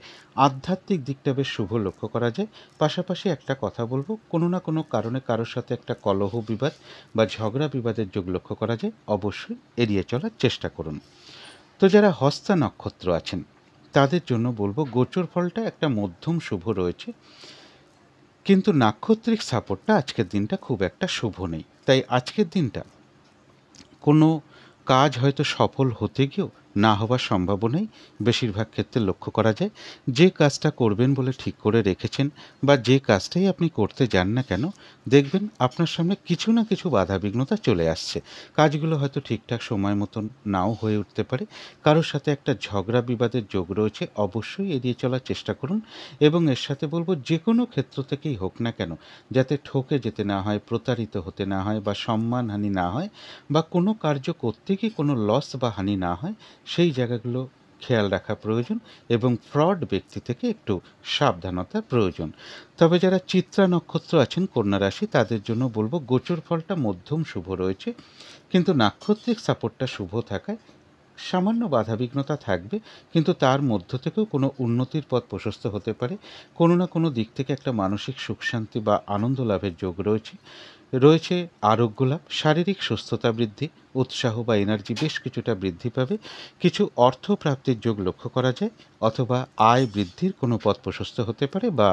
আধ্যাত্মিক দিকটা বেশ শুভ লক্ষ্য করা যায়। পাশাপাশি একটা কথা বলবো, কোনো না কোনো কারণে কারোর সাথে একটা কলহ বিবাদ বা ঝগড়া বিবাদের যোগ লক্ষ্য করা যায়, অবশ্যই এড়িয়ে চলার চেষ্টা করুন। তো যারা হস্তা নক্ষত্র আছেন তাদের জন্য বলবো গোচর ফলটা একটা মধ্যম শুভ রয়েছে, কিন্তু নাক্ষত্রিক সাপোর্টটা আজকের দিনটা খুব একটা শুভ নেই। তাই আজকের দিনটা কোনো কাজ হয়তো সফল হতে গিয়েও না হওয়ার সম্ভাবনাই বেশিরভাগ ক্ষেত্রে লক্ষ্য করা যায়। যে কাজটা করবেন বলে ঠিক করে রেখেছেন বা যে কাজটাই আপনি করতে যান না কেন, দেখবেন আপনার সামনে কিছু না কিছু বাধাবিঘ্নতা চলে আসছে। কাজগুলো হয়তো ঠিকঠাক সময় মতন নাও হয়ে উঠতে পারে। কারোর সাথে একটা ঝগড়া বিবাদের যোগ রয়েছে, অবশ্যই এড়িয়ে চলার চেষ্টা করুন। এবং এর সাথে বলবো যে কোনো ক্ষেত্র থেকেই হোক না কেন যাতে ঠকে যেতে না হয়, প্রতারিত হতে না হয় বা সম্মানহানি না হয় বা কোনো কার্য করতে গিয়ে কোনো লস বা হানি না হয়, সেই জায়গাগুলো খেয়াল রাখা প্রয়োজন এবং ফ্রড ব্যক্তি থেকে একটু সাবধানতার প্রয়োজন। তবে যারা চিত্রা নক্ষত্র আছেন কন্যা রাশি তাদের জন্য বলবো গোচর ফলটা মধ্যম শুভ রয়েছে, কিন্তু নাক্ষত্রিক সাপোর্টটা শুভ থাকায় সামান্য বাধাবিঘ্নতা থাকবে, কিন্তু তার মধ্য থেকেও কোনো উন্নতির পথ প্রশস্ত হতে পারে। কোনো না কোনো দিক থেকে একটা মানসিক সুখ শান্তি বা আনন্দ লাভের যোগ রয়েছে। রয়েছে আরোগ্য লাভ, শারীরিক সুস্থতা বৃদ্ধি, উৎসাহ বা এনার্জি বেশ কিছুটা বৃদ্ধি পাবে। কিছু অর্থ প্রাপ্তির যোগ লক্ষ্য করা যায়, অথবা আয় বৃদ্ধির কোনো পথ প্রশস্ত হতে পারে, বা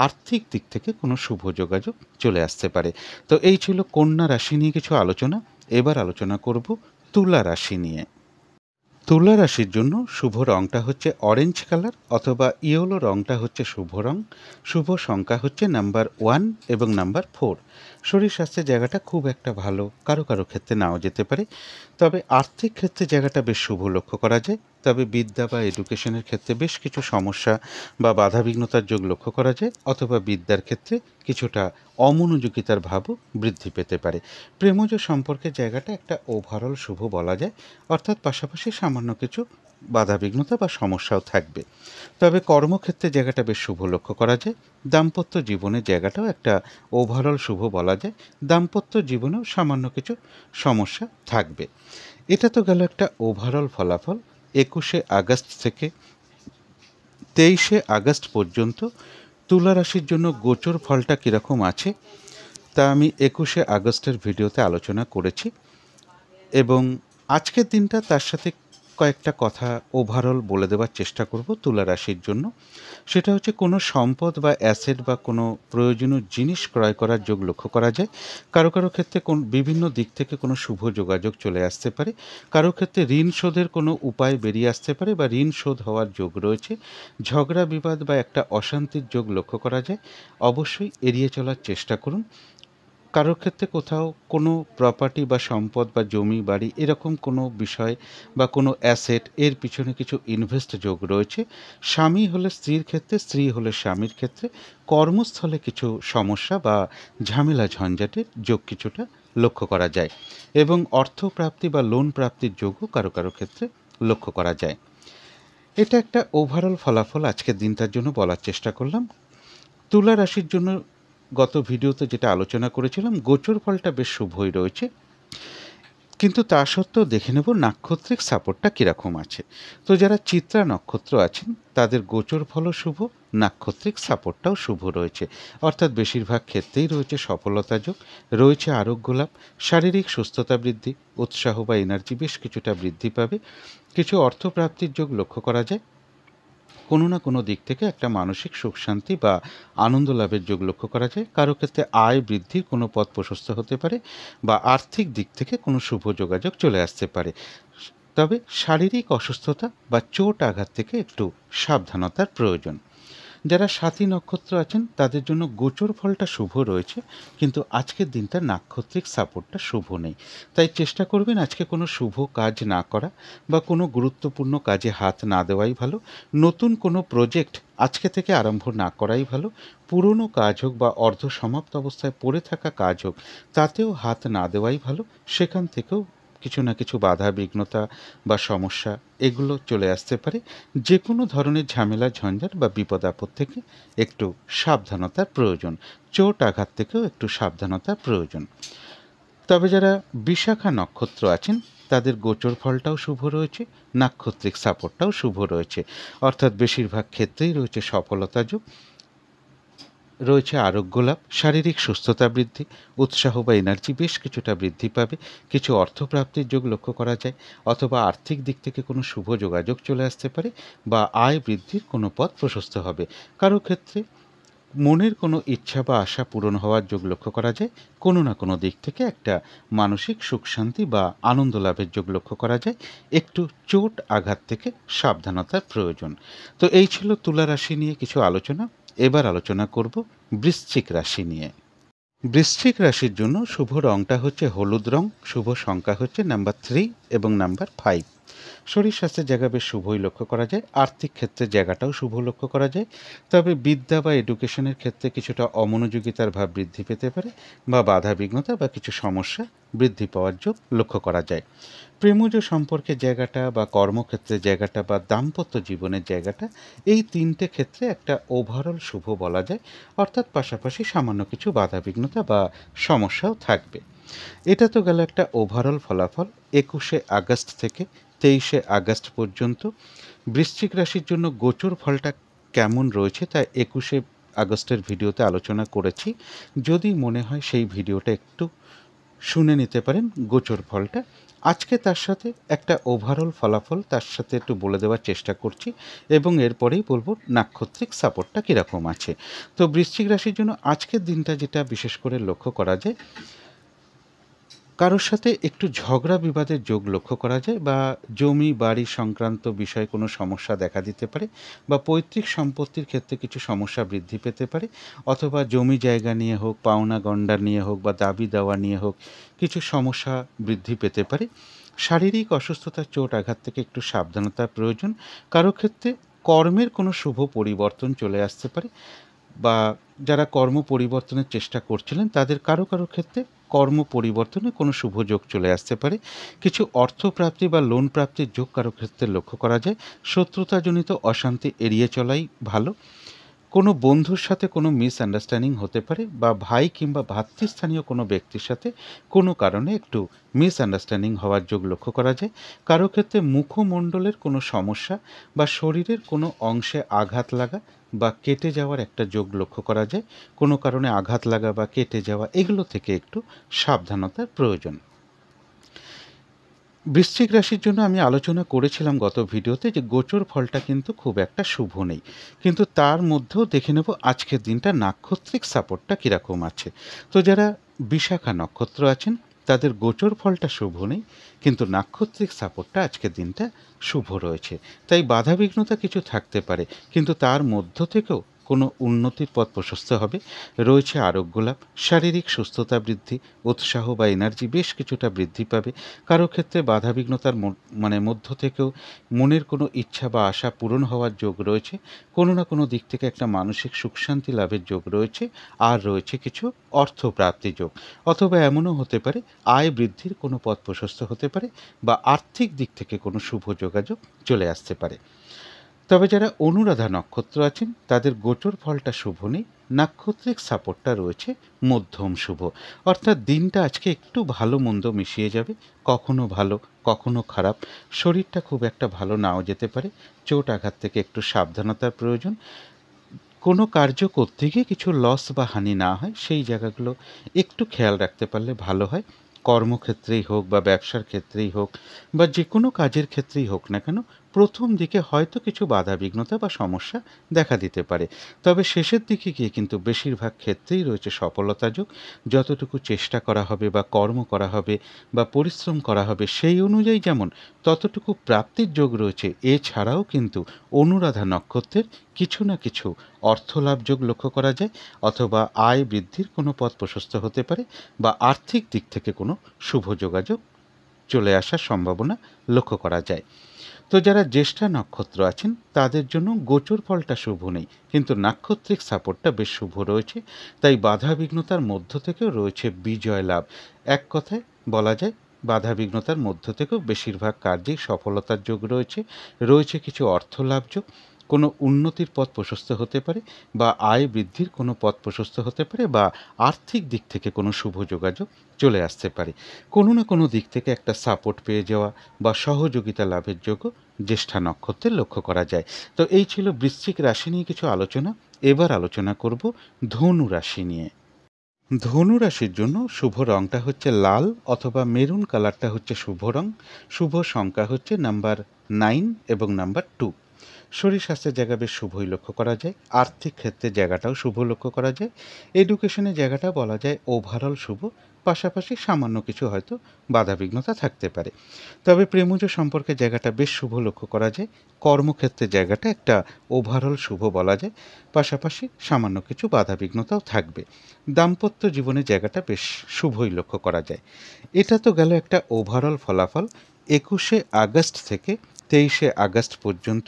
আর্থিক দিক থেকে কোনো শুভ যোগাযোগ চলে আসতে পারে। তো এই ছিল কন্যা রাশি নিয়ে কিছু আলোচনা। এবার আলোচনা করব তুলা রাশি নিয়ে। তুলা রাশির জন্য শুভ রঙটা হচ্ছে অরেঞ্জ কালার, অথবা ইয়েলো রঙটা হচ্ছে শুভ রং। শুভ সংখ্যা হচ্ছে নাম্বার 1 এবং নাম্বার 4। শরীর স্বাস্থ্যের জায়গাটা খুব একটা ভালো, কারো কারো ক্ষেত্রে নাও যেতে পারে। তবে আর্থিক ক্ষেত্রে জায়গাটা বেশ শুভ লক্ষ্য করা যায়। তবে বিদ্যা বা এডুকেশনের ক্ষেত্রে বেশ কিছু সমস্যা বা বাধাবিঘ্নতার যোগ লক্ষ্য করা যায়, অথবা বিদ্যার ক্ষেত্রে কিছুটা অমনোযোগিতার ভাবও বৃদ্ধি পেতে পারে। প্রেমজ সম্পর্কের জায়গাটা একটা ওভারঅল শুভ বলা যায়, অর্থাৎ পাশাপাশি সামান্য কিছু বাধাবিঘ্নতা বা সমস্যাও থাকবে। তবে কর্মক্ষেত্রে জায়গাটা বেশ শুভ লক্ষ্য করা যায়। দাম্পত্য জীবনের জায়গাটাও একটা ওভারঅল শুভ বলা যায়। দাম্পত্য জীবনেও সামান্য কিছু সমস্যা থাকবে। এটা তো গেল একটা ওভারঅল ফলাফল। 21শে আগস্ট থেকে 23শে আগস্ট পর্যন্ত তুলা রাশির জন্য গোচর ফলটা কীরকম আছে তা আমি 21শে আগস্টের ভিডিওতে আলোচনা করেছি, এবং আজকের দিনটা তার সাথে কয়েকটা কথা ওভারঅল বলে দেওয়ার চেষ্টা করব তুলা রাশির জন্য। সেটা হচ্ছে কোনো সম্পদ বা অ্যাসেট বা কোনো প্রয়োজনীয় জিনিস ক্রয় করার যোগ লক্ষ্য করা যায়। কারো কারো ক্ষেত্রে বিভিন্ন দিক থেকে কোনো শুভ যোগাযোগ চলে আসতে পারে। কারো ক্ষেত্রে ঋণ শোধের কোনো উপায় বেরিয়ে আসতে পারে, বা ঋণ শোধ হওয়ার যোগ রয়েছে। ঝগড়া বিবাদ বা একটা অশান্তির যোগ লক্ষ্য করা যায়। অবশ্যই এড়িয়ে চলার চেষ্টা করুন। কারোর ক্ষেত্রে কোথাও কোনো প্রপার্টি বা সম্পদ বা জমি বাড়ি এরকম কোনো বিষয় বা কোনো অ্যাসেট এর পিছনে কিছু ইনভেস্ট যোগ রয়েছে। স্বামী হলে স্ত্রীর ক্ষেত্রে, স্ত্রী হলে স্বামীর ক্ষেত্রে কর্মস্থলে কিছু সমস্যা বা ঝামেলা ঝঞ্ঝাটের যোগ কিছুটা লক্ষ্য করা যায়, এবং অর্থপ্রাপ্তি বা লোন প্রাপ্তির যোগও কারো কারো ক্ষেত্রে লক্ষ্য করা যায়। এটা একটা ওভারঅল ফলাফল আজকের দিনটার জন্য বলার চেষ্টা করলাম। তুলা রাশির জন্য গত ভিডিওতে যেটা আলোচনা করেছিলাম, গোচর ফলটা বেশ শুভই রয়েছে, কিন্তু তা সত্ত্বেও দেখে নেব নাক্ষত্রিক সাপোর্টটা কীরকম আছে। তো যারা চিত্রা নক্ষত্র আছেন তাদের গোচর ফলও শুভ, নাক্ষত্রিক সাপোর্টটাও শুভ রয়েছে, অর্থাৎ বেশিরভাগ ক্ষেত্রেই রয়েছে সফলতা যোগ, রয়েছে আরোগ্য লাভ, শারীরিক সুস্থতা বৃদ্ধি, উৎসাহ বা এনার্জি বেশ কিছুটা বৃদ্ধি পাবে। কিছু অর্থপ্রাপ্তির যোগ লক্ষ্য করা যায়। কোনো না কোনো দিক থেকে একটা মানসিক সুখ শান্তি বা আনন্দ লাভের যোগ লক্ষ্য করা যায়। কারো ক্ষেত্রে আয় বৃদ্ধির কোনো পথ প্রশস্ত হতে পারে, বা আর্থিক দিক থেকে কোনো শুভ যোগাযোগ চলে আসতে পারে। তবে শারীরিক অসুস্থতা বা চোট আঘাত থেকে একটু সাবধানতার প্রয়োজন। যারা সাথী নক্ষত্র আছেন তাদের জন্য গোচর ফলটা শুভ রয়েছে, কিন্তু আজকের দিনটা নাক্ষত্রিক সাপোর্টটা শুভ নেই। তাই চেষ্টা করবেন আজকে কোনো শুভ কাজ না করা, বা কোনো গুরুত্বপূর্ণ কাজে হাত না দেওয়াই ভালো। নতুন কোনো প্রজেক্ট আজকে থেকে আরম্ভ না করাই ভালো। পুরনো কাজ হোক বা অর্ধ সমাপ্ত অবস্থায় পড়ে থাকা কাজ হোক, তাতেও হাত না দেওয়াই ভালো। সেখান থেকেও কিছু না কিছু বাধা বিঘ্নতা বা সমস্যা এগুলো চলে আসতে পারে। যে কোনো ধরনের ঝামেলা ঝঞ্ঝাট বা বিপদ আপদ থেকে একটু সাবধানতার প্রয়োজন। চোট আঘাত থেকেও একটু সাবধানতার প্রয়োজন। তবে যারা বিশাখা নক্ষত্র আছেন তাদের গোচর ফলটাও শুভ রয়েছে, নাক্ষত্রিক সাপোর্টটাও শুভ রয়েছে, অর্থাৎ বেশিরভাগ ক্ষেত্রেই রয়েছে সফলতা যোগ, রয়েছে আরোগ্য লাভ, শারীরিক সুস্থতা বৃদ্ধি, উৎসাহ বা এনার্জি বেশ কিছুটা বৃদ্ধি পাবে। কিছু অর্থপ্রাপ্তির যোগ লক্ষ্য করা যায়, অথবা আর্থিক দিক থেকে কোনো শুভ যোগাযোগ চলে আসতে পারে, বা আয় বৃদ্ধির কোনো পথ প্রশস্ত হবে। কারো ক্ষেত্রে মনের কোনো ইচ্ছা বা আশা পূরণ হওয়ার যোগ লক্ষ্য করা যায়। কোনো না কোনো দিক থেকে একটা মানসিক সুখ শান্তি বা আনন্দ লাভের যোগ লক্ষ্য করা যায়। একটু চোট আঘাত থেকে সাবধানতার প্রয়োজন। তো এই ছিল তুলা রাশি নিয়ে কিছু আলোচনা। এবার আলোচনা করব বৃশ্চিক রাশি নিয়ে। বৃশ্চিক রাশির জন্য শুভ রঙটা হচ্ছে হলুদ রং, শুভ সংখ্যা হচ্ছে নাম্বার 3 এবং নাম্বার 5। শরীর স্বাস্থ্যের জায়গা বেশ শুভই লক্ষ্য করা যায়। আর্থিক ক্ষেত্রে জায়গাটাও শুভ লক্ষ্য করা যায়। তবে বিদ্যা বা এডুকেশনের ক্ষেত্রে কিছুটা অমনোযোগিতার ভাব বৃদ্ধি পেতে পারে, বা বাধা বিঘ্নতা বা কিছু সমস্যা বৃদ্ধি পাওয়ার যোগ লক্ষ্য করা যায়। প্রেমজ সম্পর্কের জায়গাটা বা কর্মক্ষেত্রের জায়গাটা বা দাম্পত্য জীবনের জায়গাটা, এই তিনটে ক্ষেত্রে একটা ওভারঅল শুভ বলা যায়, অর্থাৎ পাশাপাশি সামান্য কিছু বাধা বিঘ্নতা বা সমস্যাও থাকবে। এটা তো গেল একটা ওভারঅল ফলাফল 21শে আগস্ট থেকে 23শে আগস্ট পর্যন্ত। বৃশ্চিক রাশির জন্য গোচর ফলটা কেমন রয়েছে তা 21শে আগস্টের ভিডিওতে আলোচনা করেছি। যদি মনে হয় সেই ভিডিওটা একটু শুনে নিতে পারেন গোচর ফলটা। আজকে তার সাথে একটা ওভারঅল ফলাফল তার সাথে একটু বলে দেওয়ার চেষ্টা করছি এবং এরপরেই বলবো নাক্ষত্রিক সাপোর্টটা কীরকম আছে। তো বৃশ্চিক রাশির জন্য আজকের দিনটা যেটা বিশেষ করে লক্ষ্য করা যায়, কারোর সাথে একটু ঝগড়া বিবাদের যোগ লক্ষ্য করা যায়, বা জমি বাড়ি সংক্রান্ত বিষয়ে কোনো সমস্যা দেখা দিতে পারে, বা পৈতৃক সম্পত্তির ক্ষেত্রে কিছু সমস্যা বৃদ্ধি পেতে পারে, অথবা জমি জায়গা নিয়ে হোক, পাওনা গণ্ডা নিয়ে হোক, বা দাবি দেওয়া নিয়ে হোক কিছু সমস্যা বৃদ্ধি পেতে পারে। শারীরিক অসুস্থতা, চোট আঘাত থেকে একটু সাবধানতার প্রয়োজন। কারো ক্ষেত্রে কর্মের কোনো শুভ পরিবর্তন চলে আসতে পারে, বা যারা কর্ম পরিবর্তনের চেষ্টা করছিলেন তাদের কারো কারো ক্ষেত্রে কর্ম পরিবর্তনে কোনো শুভ যোগ চলে আসতে পারে। কিছু অর্থপ্রাপ্তি বা লোন প্রাপ্তির যোগ কারো ক্ষেত্রে লক্ষ্য করা যায়। শত্রুতাজনিত অশান্তি এড়িয়ে চলাই ভালো। কোনো বন্ধুর সাথে কোনো মিসআন্ডারস্ট্যান্ডিং হতে পারে, বা ভাই কিংবা ভাতৃস্থানীয় কোনো ব্যক্তির সাথে কোনো কারণে একটু মিসআন্ডারস্ট্যান্ডিং হওয়ার যোগ লক্ষ্য করা যায়। কারো ক্ষেত্রে মুখমণ্ডলের কোনো সমস্যা বা শরীরের কোনো অংশে আঘাত লাগা বা কেটে যাওয়ার একটা যোগ লক্ষ্য করা যায়। কোনো কারণে আঘাত লাগা বা কেটে যাওয়া, এগুলো থেকে একটু সাবধানতার প্রয়োজন। বৃশ্চিক রাশির জন্য আমি আলোচনা করেছিলাম গত ভিডিওতে যে গোচর ফলটা কিন্তু খুব একটা শুভ নেই, কিন্তু তার মধ্যেও দেখে নেব আজকের দিনটা নাক্ষত্রিক সাপোর্টটা কীরকম আছে। তো যারা বিশাখা নক্ষত্র আছেন তাদের গোচর ফলটা শুভ নেই, কিন্তু নাক্ষত্রিক সাপোর্টটা আজকের দিনটা শুভ রয়েছে। তাই বাধাবিঘ্নতা কিছু থাকতে পারে, কিন্তু তার মধ্য থেকেও কোনো উন্নতির পথ প্রশস্ত হবে। রয়েছে আরোগ্য লাভ, শারীরিক সুস্থতা বৃদ্ধি, উৎসাহ বা এনার্জি বেশ কিছুটা বৃদ্ধি পাবে। কারো ক্ষেত্রে বাধাবিঘ্নতার মধ্য থেকেও মনের কোনো ইচ্ছা বা আশা পূরণ হওয়ার যোগ রয়েছে। কোনো না কোনো দিক থেকে একটা মানসিক সুখ শান্তি লাভের যোগ রয়েছে। আর রয়েছে কিছু অর্থপ্রাপ্তি যোগ, অথবা এমনও হতে পারে আয় বৃদ্ধির কোনো পথ প্রশস্ত হতে পারে, বা আর্থিক দিক থেকে কোনো শুভ যোগাযোগ চলে আসতে পারে। তবে যারা অনুরাধা নক্ষত্র আছেন তাদের গোচর ফলটা শুভ নেই, নাক্ষত্রিক সাপোর্টটা রয়েছে মধ্যম শুভ। অর্থাৎ দিনটা আজকে একটু ভালো মন্দ মিশিয়ে যাবে, কখনো ভালো কখনো খারাপ। শরীরটা খুব একটা ভালো নাও যেতে পারে, চোট আঘাত থেকে একটু সাবধানতার প্রয়োজন। কোনো কার্য করতে গিয়ে কিছু লস বা হানি না হয় সেই জায়গাগুলো একটু খেয়াল রাখতে পারলে ভালো হয়। কর্মক্ষেত্রেই হোক বা ব্যবসার ক্ষেত্রেই হোক বা যে কোনো কাজের ক্ষেত্রেই হোক না কেন, প্রথম দিকে হয়তো কিছু বাধাবিঘ্নতা বা সমস্যা দেখা দিতে পারে, তবে শেষের দিকে গিয়ে কিন্তু বেশিরভাগ ক্ষেত্রেই রয়েছে সফলতা যোগ। যতটুকু চেষ্টা করা হবে বা কর্ম করা হবে বা পরিশ্রম করা হবে সেই অনুযায়ী যেমন ততটুকু প্রাপ্তির যোগ রয়েছে। এছাড়াও কিন্তু অনুরাধা নক্ষত্রের কিছু না কিছু অর্থলাভ যোগ লক্ষ্য করা যায়, অথবা আয় বৃদ্ধির কোনো পথ প্রশস্ত হতে পারে, বা আর্থিক দিক থেকে কোনো শুভ যোগাযোগ চলে আসার সম্ভাবনা লক্ষ্য করা যায়। তো যারা জ্যেষ্ঠা নক্ষত্র আছেন তাদের জন্য গোচর ফলটা শুভ নেই, কিন্তু নাক্ষত্রিক সাপোর্টটা বেশ শুভ রয়েছে। তাই বাধাবিঘ্নতার মধ্য থেকেও রয়েছে বিজয় লাভ। এক কথায় বলা যায় বাধাবিঘ্নতার মধ্য থেকেও বেশিরভাগ কার্যেই সফলতার যোগ রয়েছে। রয়েছে কিছু অর্থ লাভ যোগ, কোনো উন্নতির পথ প্রশস্ত হতে পারে, বা আয় বৃদ্ধির কোনো পথ প্রশস্ত হতে পারে, বা আর্থিক দিক থেকে কোনো শুভ যোগাযোগ চলে আসতে পারে। কোনো না কোনো দিক থেকে একটা সাপোর্ট পেয়ে যাওয়া বা সহযোগিতা লাভের যোগও জ্যেষ্ঠা নক্ষত্রে লক্ষ্য করা যায়। তো এই ছিল বৃশ্চিক রাশি নিয়ে কিছু আলোচনা। এবার আলোচনা করব ধনু রাশি নিয়ে। ধনু রাশির জন্য শুভ রঙটা হচ্ছে লাল অথবা মেরুন কালারটা হচ্ছে শুভ রং। শুভ সংখ্যা হচ্ছে নাম্বার 9 এবং নাম্বার 2। শরীর স্বাস্থ্যের জায়গা বেশ শুভই লক্ষ্য করা যায়। আর্থিক ক্ষেত্রে জায়গাটাও শুভ লক্ষ্য করা যায়। এডুকেশনের জায়গাটা বলা যায় ওভারঅল শুভ, পাশাপাশি সামান্য কিছু হয়তো বাধাবিঘ্নতা থাকতে পারে। তবে প্রেমজ সম্পর্কে জায়গাটা বেশ শুভ লক্ষ্য করা যায়। কর্মক্ষেত্রের জায়গাটা একটা ওভারঅল শুভ বলা যায়, পাশাপাশি সামান্য কিছু বাধাবিঘ্নতাও থাকবে। দাম্পত্য জীবনের জায়গাটা বেশ শুভই লক্ষ্য করা যায়। এটা তো গেল একটা ওভারঅল ফলাফল। 21শে আগস্ট থেকে 23শে আগস্ট পর্যন্ত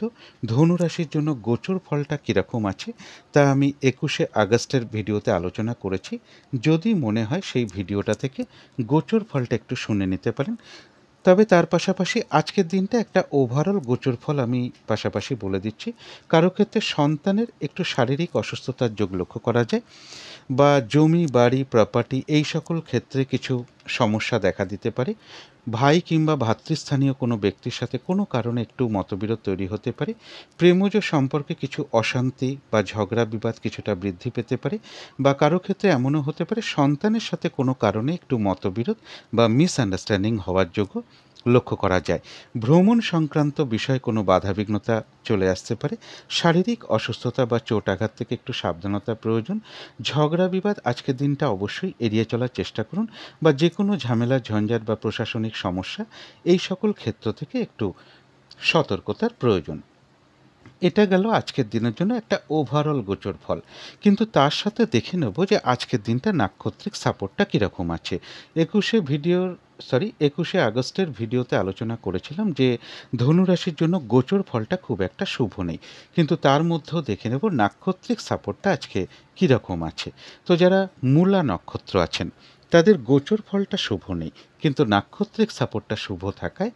ধনুরাশির জন্য গোচর ফলটা কীরকম আছে তা আমি 21শে আগস্টের ভিডিওতে আলোচনা করেছি। যদি মনে হয় সেই ভিডিওটা থেকে গোচর ফলটা একটু শুনে নিতে পারেন। তবে তার পাশাপাশি আজকের দিনটা একটা ওভারঅল গোচর ফল আমি পাশাপাশি বলে দিচ্ছি। কারো ক্ষেত্রে সন্তানের একটু শারীরিক অসুস্থতার যোগ লক্ষ্য করা যায়, বা জমি বাড়ি প্রপার্টি এই সকল ক্ষেত্রে কিছু সমস্যা দেখা দিতে পারে। ভাই কিংবা ভাতৃস্থানীয় কোনো ব্যক্তির সাথে কোনো কারণে একটু মতবিরোধ তৈরি হতে পারে। প্রেমজ সম্পর্কে কিছু অশান্তি বা ঝগড়া বিবাদ কিছুটা বৃদ্ধি পেতে পারে, বা কারো ক্ষেত্রে এমনও হতে পারে সন্তানের সাথে কোনো কারণে একটু মতবিরোধ বা মিসআন্ডারস্ট্যান্ডিং হওয়ার যোগ্য লক্ষ্য করা যায়। ভ্রমণ সংক্রান্ত বিষয়ে কোনো বাধাবিঘ্নতা চলে আসতে পারে। শারীরিক অসুস্থতা বা চোট আঘাত থেকে একটু সাবধানতা প্রয়োজন। ঝগড়া বিবাদ আজকের দিনটা অবশ্যই এড়িয়ে চলার চেষ্টা করুন, বা যে কোনো ঝামেলা ঝঞ্ঝাট বা প্রশাসনিক সমস্যা এই সকল ক্ষেত্র থেকে একটু সতর্কতার প্রয়োজন। এটা গেল আজকের দিনের জন্য একটা ওভারঅল গোচর ফল। কিন্তু তার সাথে দেখে নেব যে আজকের দিনটা নাক্ষত্রিক সাপোর্টটা কীরকম আছে। 21শে আগস্টের ভিডিওতে আলোচনা করেছিলাম যে ধনুরাশির জন্য গোচর ফলটা খুব একটা শুভ নেই, কিন্তু তার মধ্যেও দেখে নেব নাক্ষত্রিক সাপোর্টটা আজকে কীরকম আছে। তো যারা মূলা নক্ষত্র আছেন তাদের গোচর ফলটা শুভ নেই, কিন্তু নাক্ষত্রিক সাপোর্টটা শুভ থাকায়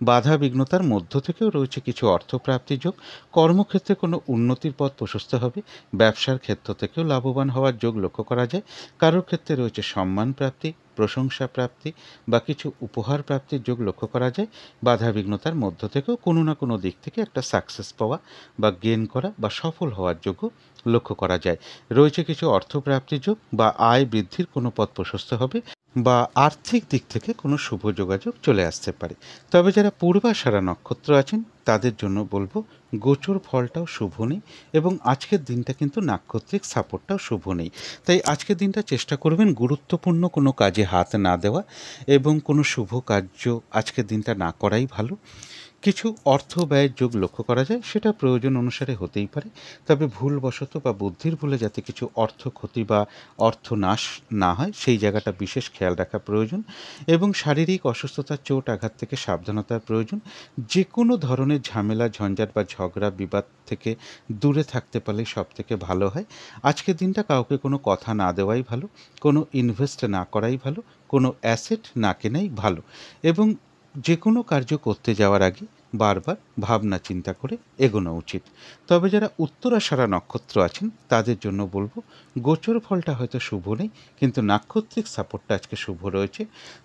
বাধা বিঘ্নতার মধ্য থেকেও রয়েছে কিছু অর্থপ্রাপ্তি যোগ। কর্মক্ষেত্রে কোনো উন্নতির পথ প্রশস্ত হবে। ব্যবসার ক্ষেত্র থেকেও লাভবান হওয়ার যোগ লক্ষ্য করা যায়। কারোর ক্ষেত্রে রয়েছে সম্মান প্রাপ্তি, প্রশংসা প্রাপ্তি বা কিছু উপহার প্রাপ্তির যোগ লক্ষ্য করা যায়। বাধা বিঘ্নতার মধ্য থেকেও কোনো না কোনো দিক থেকে একটা সাকসেস পাওয়া বা গেন করা বা সফল হওয়ার যোগ্য লক্ষ্য করা যায়। রয়েছে কিছু অর্থপ্রাপ্তির যোগ বা আয় বৃদ্ধির কোনো পথ প্রশস্ত হবে, বা আর্থিক দিক থেকে কোনো শুভ যোগাযোগ চলে আসতে পারে। তবে যারা পূর্বাষাঢ়া নক্ষত্র আছেন তাদের জন্য বলবো গোচর ফলটাও শুভ নেই, এবং আজকের দিনটা কিন্তু নাক্ষত্রিক সাপোর্টটাও শুভ নেই। তাই আজকের দিনটা চেষ্টা করবেন গুরুত্বপূর্ণ কোনো কাজে হাত না দেওয়া এবং কোনো শুভ কার্য আজকের দিনটা না করাই ভালো। কিছু অর্থ ব্যয়ের যোগ লক্ষ্য করা যায়, সেটা প্রয়োজন অনুসারে হতেই পারে, তবে ভুলবশত বা বুদ্ধির ভুলে যাতে কিছু অর্থ ক্ষতি বা অর্থ নাশ না হয় সেই জায়গাটা বিশেষ খেয়াল রাখা প্রয়োজন। এবং শারীরিক অসুস্থতা চোট আঘাত থেকে সাবধানতার প্রয়োজন। যে কোনো ধরনের ঝামেলা ঝঞ্ঝাট বা ঝগড়া বিবাদ থেকে দূরে থাকতে পারলে সব থেকে ভালো হয়। আজকের দিনটা কাউকে কোনো কথা না দেওয়াই ভালো, কোনো ইনভেস্ট না করাই ভালো, কোনো অ্যাসেট না কেনাই ভালো, এবং যে কোনো কার্য করতে যাওয়ার আগে বারবার ভাবনা চিন্তা করে এগোনো উচিত। তবে যারা উত্তরাষাঢ়া নক্ষত্র আছেন তাদের জন্য বলবো গোচর ফলটা হয়তো শুভ নেই, কিন্তু নাক্ষত্রিক সাপোর্টটা আজকে শুভ রয়েছে।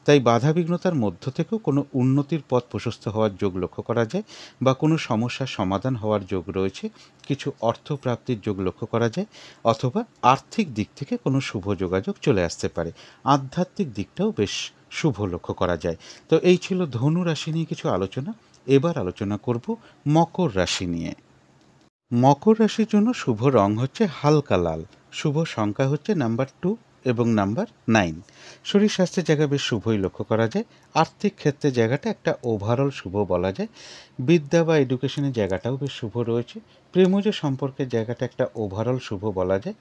তাই বাধাবিঘ্নতার মধ্য থেকেও কোনো উন্নতির পথ প্রশস্ত হওয়ার যোগ লক্ষ্য করা যায়, বা কোনো সমস্যার সমাধান হওয়ার যোগ রয়েছে। কিছু অর্থ প্রাপ্তির যোগ লক্ষ্য করা যায়, অথবা আর্থিক দিক থেকে কোনো শুভ যোগাযোগ চলে আসতে পারে। আধ্যাত্মিক দিকটাও বেশ শুভ লক্ষ্য করা যায়। তো এই ছিল ধনু রাশি নিয়ে কিছু আলোচনা। এবার আলোচনা করব মকর রাশি নিয়ে। মকর রাশির জন্য শুভ রং হচ্ছে হালকা লাল, শুভ সংখ্যা হচ্ছে নাম্বার 2 এবং নাম্বার 9। শরীর স্বাস্থ্যের জায়গা বেশ শুভই লক্ষ্য করা যায়। আর্থিক ক্ষেত্রে জায়গাটা একটা ওভারঅল শুভ বলা যায়। বিদ্যা বা এডুকেশনের জায়গাটাও বেশ শুভ রয়েছে। প্রেমজ সম্পর্কের জায়গাটা একটা ওভারঅল শুভ বলা যায়,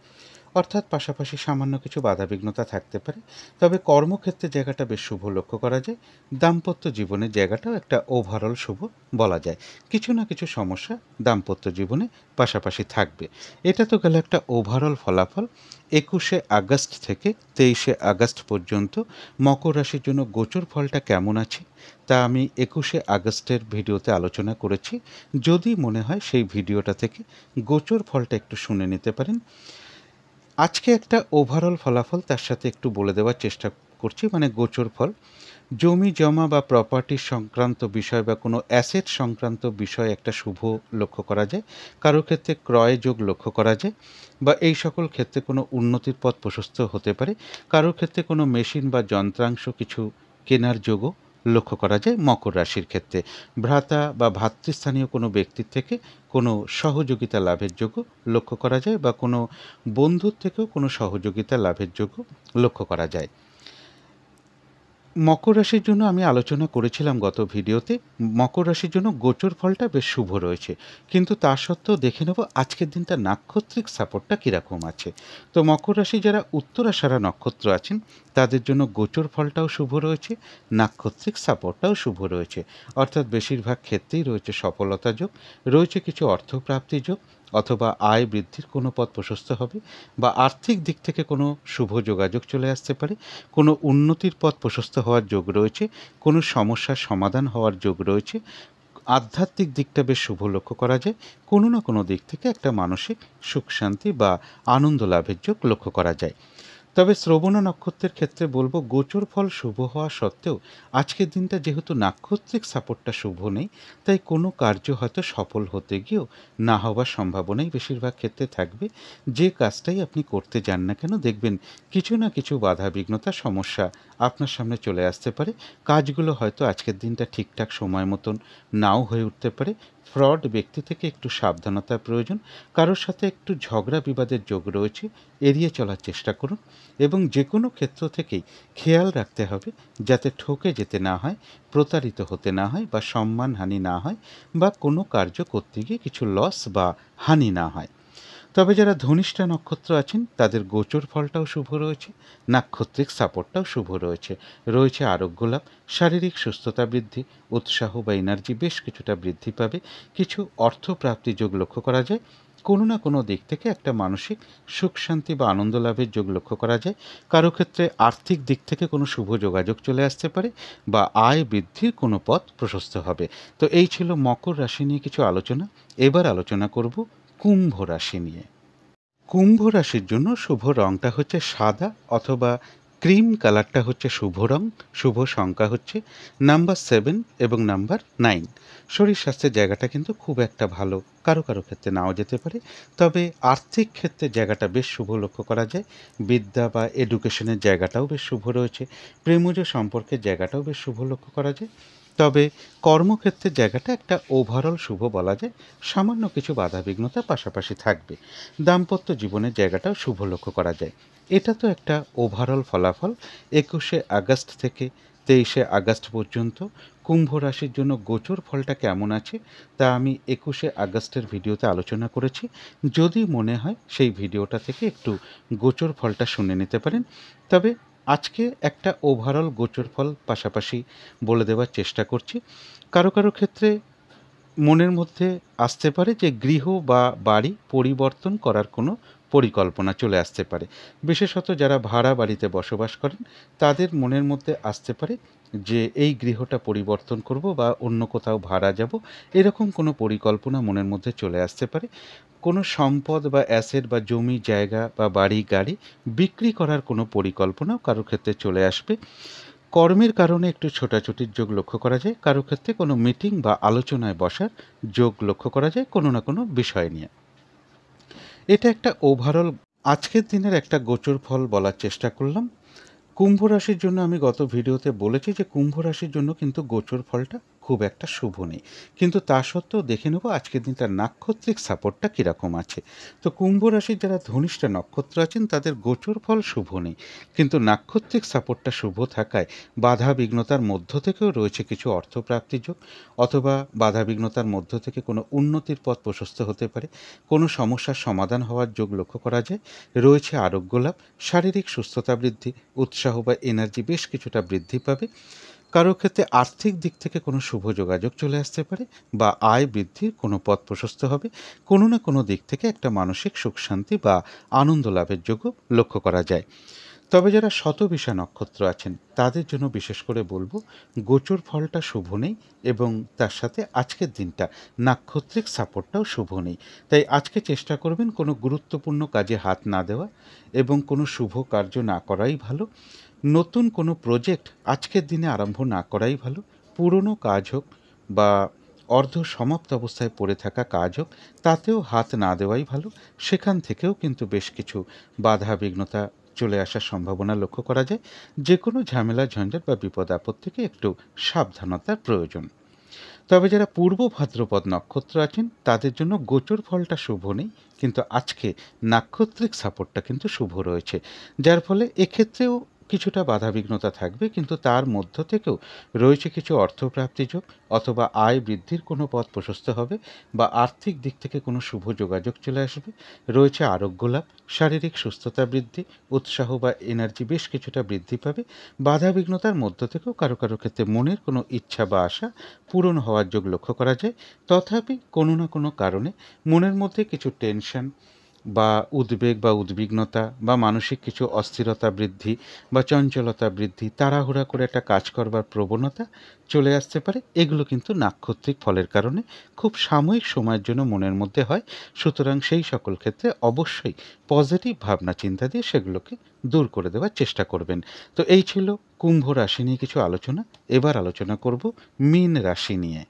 অর্থাৎ পাশাপাশি সামান্য কিছু বাধাবিঘ্নতা থাকতে পারে। তবে কর্মক্ষেত্রে জায়গাটা বেশ শুভ লক্ষ্য করা যায়। দাম্পত্য জীবনের জায়গাটাও একটা ওভারঅল শুভ বলা যায়। কিছু না কিছু সমস্যা দাম্পত্য জীবনে পাশাপাশি থাকবে। এটা তো গেল একটা ওভারঅল ফলাফল। 21শে আগস্ট থেকে 23শে আগস্ট পর্যন্ত মকর রাশির জন্য গোচর ফলটা কেমন আছে তা আমি 21শে আগস্টের ভিডিওতে আলোচনা করেছি। যদি মনে হয় সেই ভিডিওটা থেকে গোচর ফলটা একটু শুনে নিতে পারেন। আজকে একটা ওভারঅল ফলাফল তার সাথে একটু বলে দেওয়ার চেষ্টা করছি, মানে গোচর ফল। জমি জমা বা প্রপার্টি সংক্রান্ত বিষয় বা কোনো অ্যাসেট সংক্রান্ত বিষয় একটা শুভ লক্ষ্য করা যায়। কারোর ক্ষেত্রে ক্রয় যোগ লক্ষ্য করা যায়, বা এই সকল ক্ষেত্রে কোনো উন্নতির পথ প্রশস্ত হতে পারে। কারোর ক্ষেত্রে কোনো মেশিন বা যন্ত্রাংশ কিছু কেনার যোগও লক্ষ্য করা যায়। মকর রাশির ক্ষেত্রে ভ্রাতা বা ভাতৃস্থানীয় কোনো ব্যক্তির থেকে কোনো সহযোগিতা লাভের যোগ্য লক্ষ্য করা যায়, বা কোনো বন্ধুর থেকেও কোনো সহযোগিতা লাভের যোগ্য লক্ষ্য করা যায়। মকর রাশির জন্য আমি আলোচনা করেছিলাম গত ভিডিওতে, মকর রাশির জন্য গোচর ফলটা বেশ শুভ রয়েছে, কিন্তু তা সত্ত্বেও দেখে নেব আজকের দিনটা নাক্ষত্রিক সাপোর্টটা কীরকম আছে। তো মকর রাশি যারা উত্তরাষাঢ়া নক্ষত্র আছেন তাদের জন্য গোচর ফলটাও শুভ রয়েছে, নাক্ষত্রিক সাপোর্টটাও শুভ রয়েছে, অর্থাৎ বেশিরভাগ ক্ষেত্রেই রয়েছে সফলতা যোগ, রয়েছে কিছু অর্থপ্রাপ্তি যোগ, অথবা আয় বৃদ্ধির কোনো পথ প্রশস্ত হবে, বা আর্থিক দিক থেকে কোনো শুভ যোগাযোগ চলে আসতে পারে। কোনো উন্নতির পথ প্রশস্ত হওয়ার যোগ রয়েছে, কোনো সমস্যার সমাধান হওয়ার যোগ রয়েছে। আধ্যাত্মিক দিকটা বেশ শুভ লক্ষ্য করা যায়। কোনো না কোনো দিক থেকে একটা মানসিক সুখ শান্তি বা আনন্দ লাভের যোগ লক্ষ্য করা যায়। তবে শ্রবণ নক্ষত্রের ক্ষেত্রে বলবো, গোচর ফল শুভ হওয়া সত্ত্বেও আজকের দিনটা যেহেতু নাক্ষত্রিক সাপোর্টটা শুভ নেই, তাই কোনো কার্য হয়তো সফল হতে গিয়েও না হওয়ার সম্ভাবনাই বেশিরভাগ ক্ষেত্রে থাকবে। যে কাজটাই আপনি করতে যান না কেন, দেখবেন কিছু না কিছু বাধা বিঘ্নতা সমস্যা আপনার সামনে চলে আসতে পারে। কাজগুলো হয়তো আজকের দিনটা ঠিকঠাক সময় মতন নাও হয়ে উঠতে পারে। ফ্রড ব্যক্তি থেকে একটু সাবধানতার প্রয়োজন। কারোর সাথে একটু ঝগড়া বিবাদের যোগ রয়েছে, এড়িয়ে চলার চেষ্টা করুন। এবং যে কোনো ক্ষেত্র থেকেই খেয়াল রাখতে হবে যাতে ঠকে যেতে না হয়, প্রতারিত হতে না হয়, বা সম্মানহানি না হয়, বা কোনো কার্য করতে গিয়ে কিছু লস বা হানি না হয়। তবে যারা ধনিষ্ঠা নক্ষত্র আছেন তাদের গোচর ফলটাও শুভ রয়েছে, নাক্ষত্রিক সাপোর্টটাও শুভ রয়েছে। রয়েছে আরোগ্য লাভ, শারীরিক সুস্থতা বৃদ্ধি, উৎসাহ বা এনার্জি বেশ কিছুটা বৃদ্ধি পাবে। কিছু অর্থপ্রাপ্তি যোগ লক্ষ্য করা যায়। কোনো না কোনো দিক থেকে একটা মানসিক সুখ শান্তি বা আনন্দ লাভের যোগ লক্ষ্য করা যায়। কারো ক্ষেত্রে আর্থিক দিক থেকে কোনো শুভ যোগাযোগ চলে আসতে পারে, বা আয় বৃদ্ধির কোনো পথ প্রশস্ত হবে। তো এই ছিল মকর রাশি নিয়ে কিছু আলোচনা। এবার আলোচনা করব কুম্ভ রাশি নিয়ে। কুম্ভ রাশির জন্য শুভ রঙটা হচ্ছে সাদা অথবা ক্রিম কালারটা হচ্ছে শুভ রং। শুভ সংখ্যা হচ্ছে নাম্বার 7 এবং নাম্বার 9। শরীর স্বাস্থ্যের জায়গাটা কিন্তু খুব একটা ভালো, কারো কারো ক্ষেত্রে নাও যেতে পারে। তবে আর্থিক ক্ষেত্রে জায়গাটা বেশ শুভ লক্ষ্য করা যায়। বিদ্যা বা এডুকেশনের জায়গাটাও বেশ শুভ রয়েছে। প্রেমজ সম্পর্কের জায়গাটাও বেশ শুভ লক্ষ্য করা যায়। তবে কর্মক্ষেত্রের জায়গাটা একটা ওভারঅল শুভ বলা যায়। সামান্য কিছু বাধাবিঘ্নতা পাশাপাশি থাকবে। দাম্পত্য জীবনের জায়গাটাও শুভ লক্ষ্য করা যায়। এটা তো একটা ওভারঅল ফলাফল। 21শে আগস্ট থেকে 23শে আগস্ট পর্যন্ত কুম্ভ রাশির জন্য গোচর ফলটা কেমন আছে তা আমি 21শে আগস্টের ভিডিওতে আলোচনা করেছি। যদি মনে হয় সেই ভিডিওটা থেকে একটু গোচর ফলটা শুনে নিতে পারেন। তবে আজকে একটা ওভারঅল গোচর ফল পাশাপাশি বলে দেওয়ার চেষ্টা করছি। কারো কারো ক্ষেত্রে মনের মধ্যে আসতে পারে যে গৃহ বা বাড়ি পরিবর্তন করার কোনো পরিকল্পনা চলে আসতে পারে। বিশেষত যারা ভাড়া বাড়িতে বসবাস করেন তাদের মনের মধ্যে আসতে পারে যে এই গৃহটা পরিবর্তন করব বা অন্য কোথাও ভাড়া যাব, এরকম কোনো পরিকল্পনা মনের মধ্যে চলে আসতে পারে। কোনো সম্পদ বা অ্যাসেট বা জমি জায়গা বা বাড়ি গাড়ি বিক্রি করার কোনো পরিকল্পনাও কারোর ক্ষেত্রে চলে আসবে। কর্মের কারণে একটু ছোটাছুটির যোগ লক্ষ্য করা যায়। কারো ক্ষেত্রে কোনো মিটিং বা আলোচনায় বসার যোগ লক্ষ্য করা যায় কোনো না কোনো বিষয় নিয়ে। এটা একটা ওভারঅল আজকের দিনের একটা গোচর ফল বলার চেষ্টা করলাম। কুম্ভ রাশির জন্য আমি গত ভিডিওতে বলেছি যে কুম্ভ রাশির জন্য কিন্তু গোচর ফলটা খুব একটা শুভ নেই, কিন্তু তা সত্ত্বেও দেখে নেব আজকের দিনটার নাক্ষত্রিক সাপোর্টটা কীরকম আছে। তো কুম্ভ রাশির যারা ধনিষ্ঠা নক্ষত্র আছেন তাদের গোচর ফল শুভ নেই, কিন্তু নাক্ষত্রিক সাপোর্টটা শুভ থাকায় বাধা বিঘ্নতার মধ্য থেকেও রয়েছে কিছু অর্থপ্রাপ্তি যোগ, অথবা বাধা বিঘ্নতার মধ্য থেকে কোনো উন্নতির পথ প্রশস্ত হতে পারে। কোনো সমস্যার সমাধান হওয়ার যোগ লক্ষ্য করা যায়। রয়েছে আরোগ্য লাভ, শারীরিক সুস্থতা বৃদ্ধি, উৎসাহ বা এনার্জি বেশ কিছুটা বৃদ্ধি পাবে। কারো ক্ষেত্রে আর্থিক দিক থেকে কোনো শুভ যোগাযোগ চলে আসতে পারে, বা আয় বৃদ্ধির কোনো পথ প্রশস্ত হবে। কোনো না কোনো দিক থেকে একটা মানসিক সুখ শান্তি বা আনন্দ লাভের যোগও লক্ষ্য করা যায়। তবে যারা শতবিশা নক্ষত্র আছেন তাদের জন্য বিশেষ করে বলবো গোচর ফলটা শুভ নেই, এবং তার সাথে আজকের দিনটা নাক্ষত্রিক সাপোর্টটাও শুভ নেই। তাই আজকে চেষ্টা করবেন কোনো গুরুত্বপূর্ণ কাজে হাত না দেওয়া এবং কোনো শুভ কার্য না করাই ভালো। নতুন কোনো প্রজেক্ট আজকের দিনে আরম্ভ না করাই ভালো। পুরনো কাজ হোক বা অর্ধ সমাপ্ত অবস্থায় পড়ে থাকা কাজ হোক, তাতেও হাত না দেওয়াই ভালো। সেখান থেকেও কিন্তু বেশ কিছু বাধা বিঘ্নতা চলে আসার সম্ভাবনা লক্ষ্য করা যায়। যে কোনো ঝামেলা ঝঞ্ঝাট বা বিপদ আপদ থেকে একটু সাবধানতার প্রয়োজন। তবে যারা পূর্ব ভাদ্রপদ নক্ষত্র আছেন তাদের জন্য গোচর ফলটা শুভ নেই, কিন্তু আজকে নাক্ষত্রিক সাপোর্টটা কিন্তু শুভ রয়েছে, যার ফলে এক্ষেত্রেও কিছুটা বাধাবিঘ্নতা থাকবে, কিন্তু তার মধ্য থেকেও রয়েছে কিছু অর্থপ্রাপ্তি যোগ, অথবা আয় বৃদ্ধির কোনো পথ প্রশস্ত হবে, বা আর্থিক দিক থেকে কোনো শুভ যোগাযোগ চলে আসবে। রয়েছে আরোগ্য লাভ, শারীরিক সুস্থতা বৃদ্ধি, উৎসাহ বা এনার্জি বেশ কিছুটা বৃদ্ধি পাবে। বাধাবিঘ্নতার মধ্য থেকেও কারো কারো ক্ষেত্রে মনের কোনো ইচ্ছা বা আশা পূরণ হওয়ার যোগ লক্ষ্য করা যায়। তথাপি কোনো না কোনো কারণে মনের মধ্যে কিছু টেনশন, বা উদ্বেগ বা উদ্বিগ্নতা বা মানসিক কিছু অস্থিরতা বৃদ্ধি বা চঞ্চলতা বৃদ্ধি, তাড়াহুড়া করে একটা কাজ করবার প্রবণতা চলে আসতে পারে। এগুলো কিন্তু নাক্ষত্রিক ফলের কারণে খুব সাময়িক সময়ের জন্য মনের মধ্যে হয়। সুতরাং সেই সকল ক্ষেত্রে অবশ্যই পজিটিভ ভাবনা চিন্তা দিয়ে সেগুলোকে দূর করে দেওয়ার চেষ্টা করবেন। তো এই ছিল কুম্ভ রাশি নিয়ে কিছু আলোচনা। এবার আলোচনা করব মীন রাশি নিয়ে।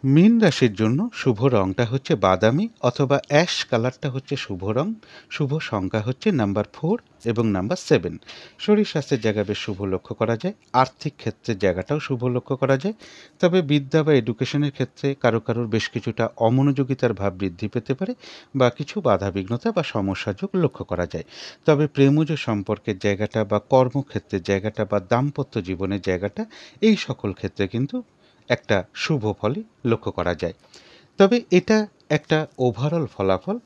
মীন রাশির জন্য শুভ রংটা হচ্ছে বাদামি অথবা অ্যাশ কালারটা হচ্ছে শুভ রং। শুভ সংখ্যা হচ্ছে নাম্বার 4 এবং নাম্বার 7। শরীর স্বাস্থ্যের জায়গা বেশ শুভ লক্ষ্য করা যায়। আর্থিক ক্ষেত্রের জায়গাটাও শুভ লক্ষ্য করা যায়। তবে বিদ্যা বা এডুকেশনের ক্ষেত্রে কারোর বেশ কিছুটা অমনোযোগিতার ভাব বৃদ্ধি পেতে পারে বা কিছু বাধাবিঘ্নতা বা সমস্যাযোগ লক্ষ্য করা যায়। তবে প্রেমজ সম্পর্কের জায়গাটা বা কর্মক্ষেত্রের জায়গাটা বা দাম্পত্য জীবনের জায়গাটা, এই সকল ক্ষেত্রে কিন্তু একটা শুভ ফলই লক্ষ্য করা যায়। তবে এটা একটা ওভারঅল ফলাফল।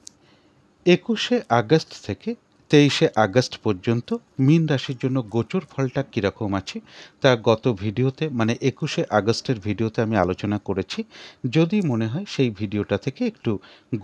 ২১শে আগস্ট থেকে ২৩শে আগস্ট পর্যন্ত মীন রাশির জন্য গোচর ফলটা কীরকম আছে তা গত ভিডিওতে, মানে ২১শে আগস্টের ভিডিওতে আমি আলোচনা করেছি। যদি মনে হয় সেই ভিডিওটা থেকে একটু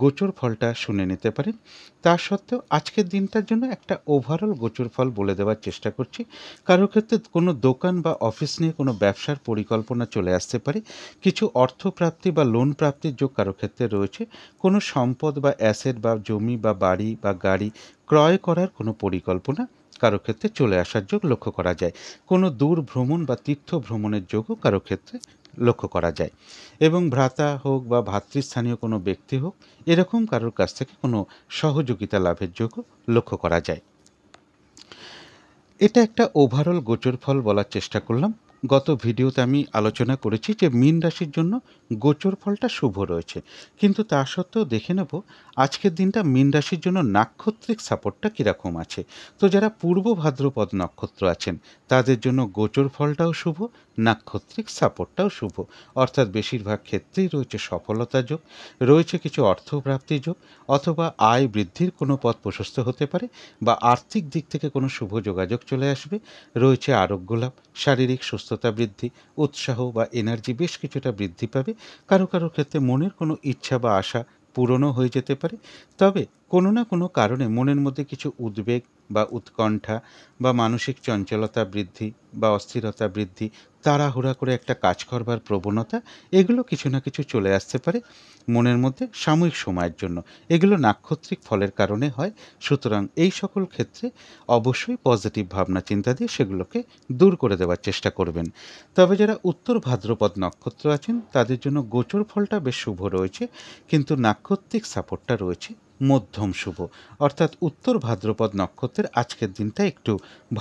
গোচর ফলটা শুনে নিতে পারেন। তা সত্ত্বেও আজকের দিনটার জন্য একটা ওভারঅল গোচর ফল বলে দেওয়ার চেষ্টা করছি। কারো ক্ষেত্রে কোনো দোকান বা অফিস নিয়ে কোনো ব্যবসার পরিকল্পনা চলে আসতে পারে। কিছু অর্থপ্রাপ্তি বা লোন প্রাপ্তির যোগ কারো ক্ষেত্রে রয়েছে। কোনো সম্পদ বা অ্যাসেট বা জমি বা বাড়ি বা গাড়ি ক্রয় করার কোনো পরিকল্পনা কারো ক্ষেত্রে চলে আসার যোগ লক্ষ্য করা যায়। কোনো দূর ভ্রমণ বা তীর্থ ভ্রমণের যোগও কারো ক্ষেত্রে লক্ষ্য করা যায়। এবং ভ্রাতা হোক বা ভাতৃস্থানীয় কোনো ব্যক্তি হোক, এরকম কারোর কাছ থেকে কোনো সহযোগিতা লাভের যোগও লক্ষ্য করা যায়। এটা একটা ওভারঅল গোচর ফল বলার চেষ্টা করলাম। গত ভিডিওতে আমি আলোচনা করেছি যে মীন রাশির জন্য গোচর ফলটা শুভ রয়েছে, কিন্তু তা সত্ত্বেও দেখে নেব আজকের দিনটা মীন রাশির জন্য নাক্ষত্রিক সাপোর্টটা কীরকম আছে। তো যারা পূর্ব ভাদ্রপদ নক্ষত্র আছেন তাদের জন্য গোচর ফলটাও শুভ, নাক্ষত্রিক সাপোর্টটাও শুভ। অর্থাৎ বেশিরভাগ ক্ষেত্রেই রয়েছে সফলতা যোগ, রয়েছে কিছু অর্থপ্রাপ্তি যোগ, অথবা আয় বৃদ্ধির কোনো পথ প্রশস্ত হতে পারে বা আর্থিক দিক থেকে কোনো শুভ যোগাযোগ চলে আসবে। রয়েছে আরোগ্য লাভ, শারীরিক সুস্থতা বৃদ্ধি, উৎসাহ বা এনার্জি বেশ কিছুটা বৃদ্ধি পাবে। কারো ক্ষেত্রে মনের কোনো ইচ্ছা বা আশা পূরণও হয়ে যেতে পারে। তবে কোনো না কোনো কারণে মনের মধ্যে কিছু উদ্বেগ বা উৎকণ্ঠা বা মানসিক চঞ্চলতা বৃদ্ধি বা অস্থিরতা বৃদ্ধি, তাড়াহুড়া করে একটা কাজ করবার প্রবণতা, এগুলো কিছু না কিছু চলে আসতে পারে মনের মধ্যে সাময়িক সময়ের জন্য। এগুলো নাক্ষত্রিক ফলের কারণে হয়। সুতরাং এই সকল ক্ষেত্রে অবশ্যই পজিটিভ ভাবনা চিন্তা দিয়ে সেগুলোকে দূর করে দেওয়ার চেষ্টা করবেন। তবে যারা উত্তর ভাদ্রপদ নক্ষত্র আছেন তাদের জন্য গোচর ফলটা বেশ শুভ রয়েছে, কিন্তু নাক্ষত্রিক সাপোর্টটা রয়েছে মধ্যম শুভ। অর্থাৎ উত্তর ভাদ্রপদ নক্ষত্রের আজকের দিনটা একটু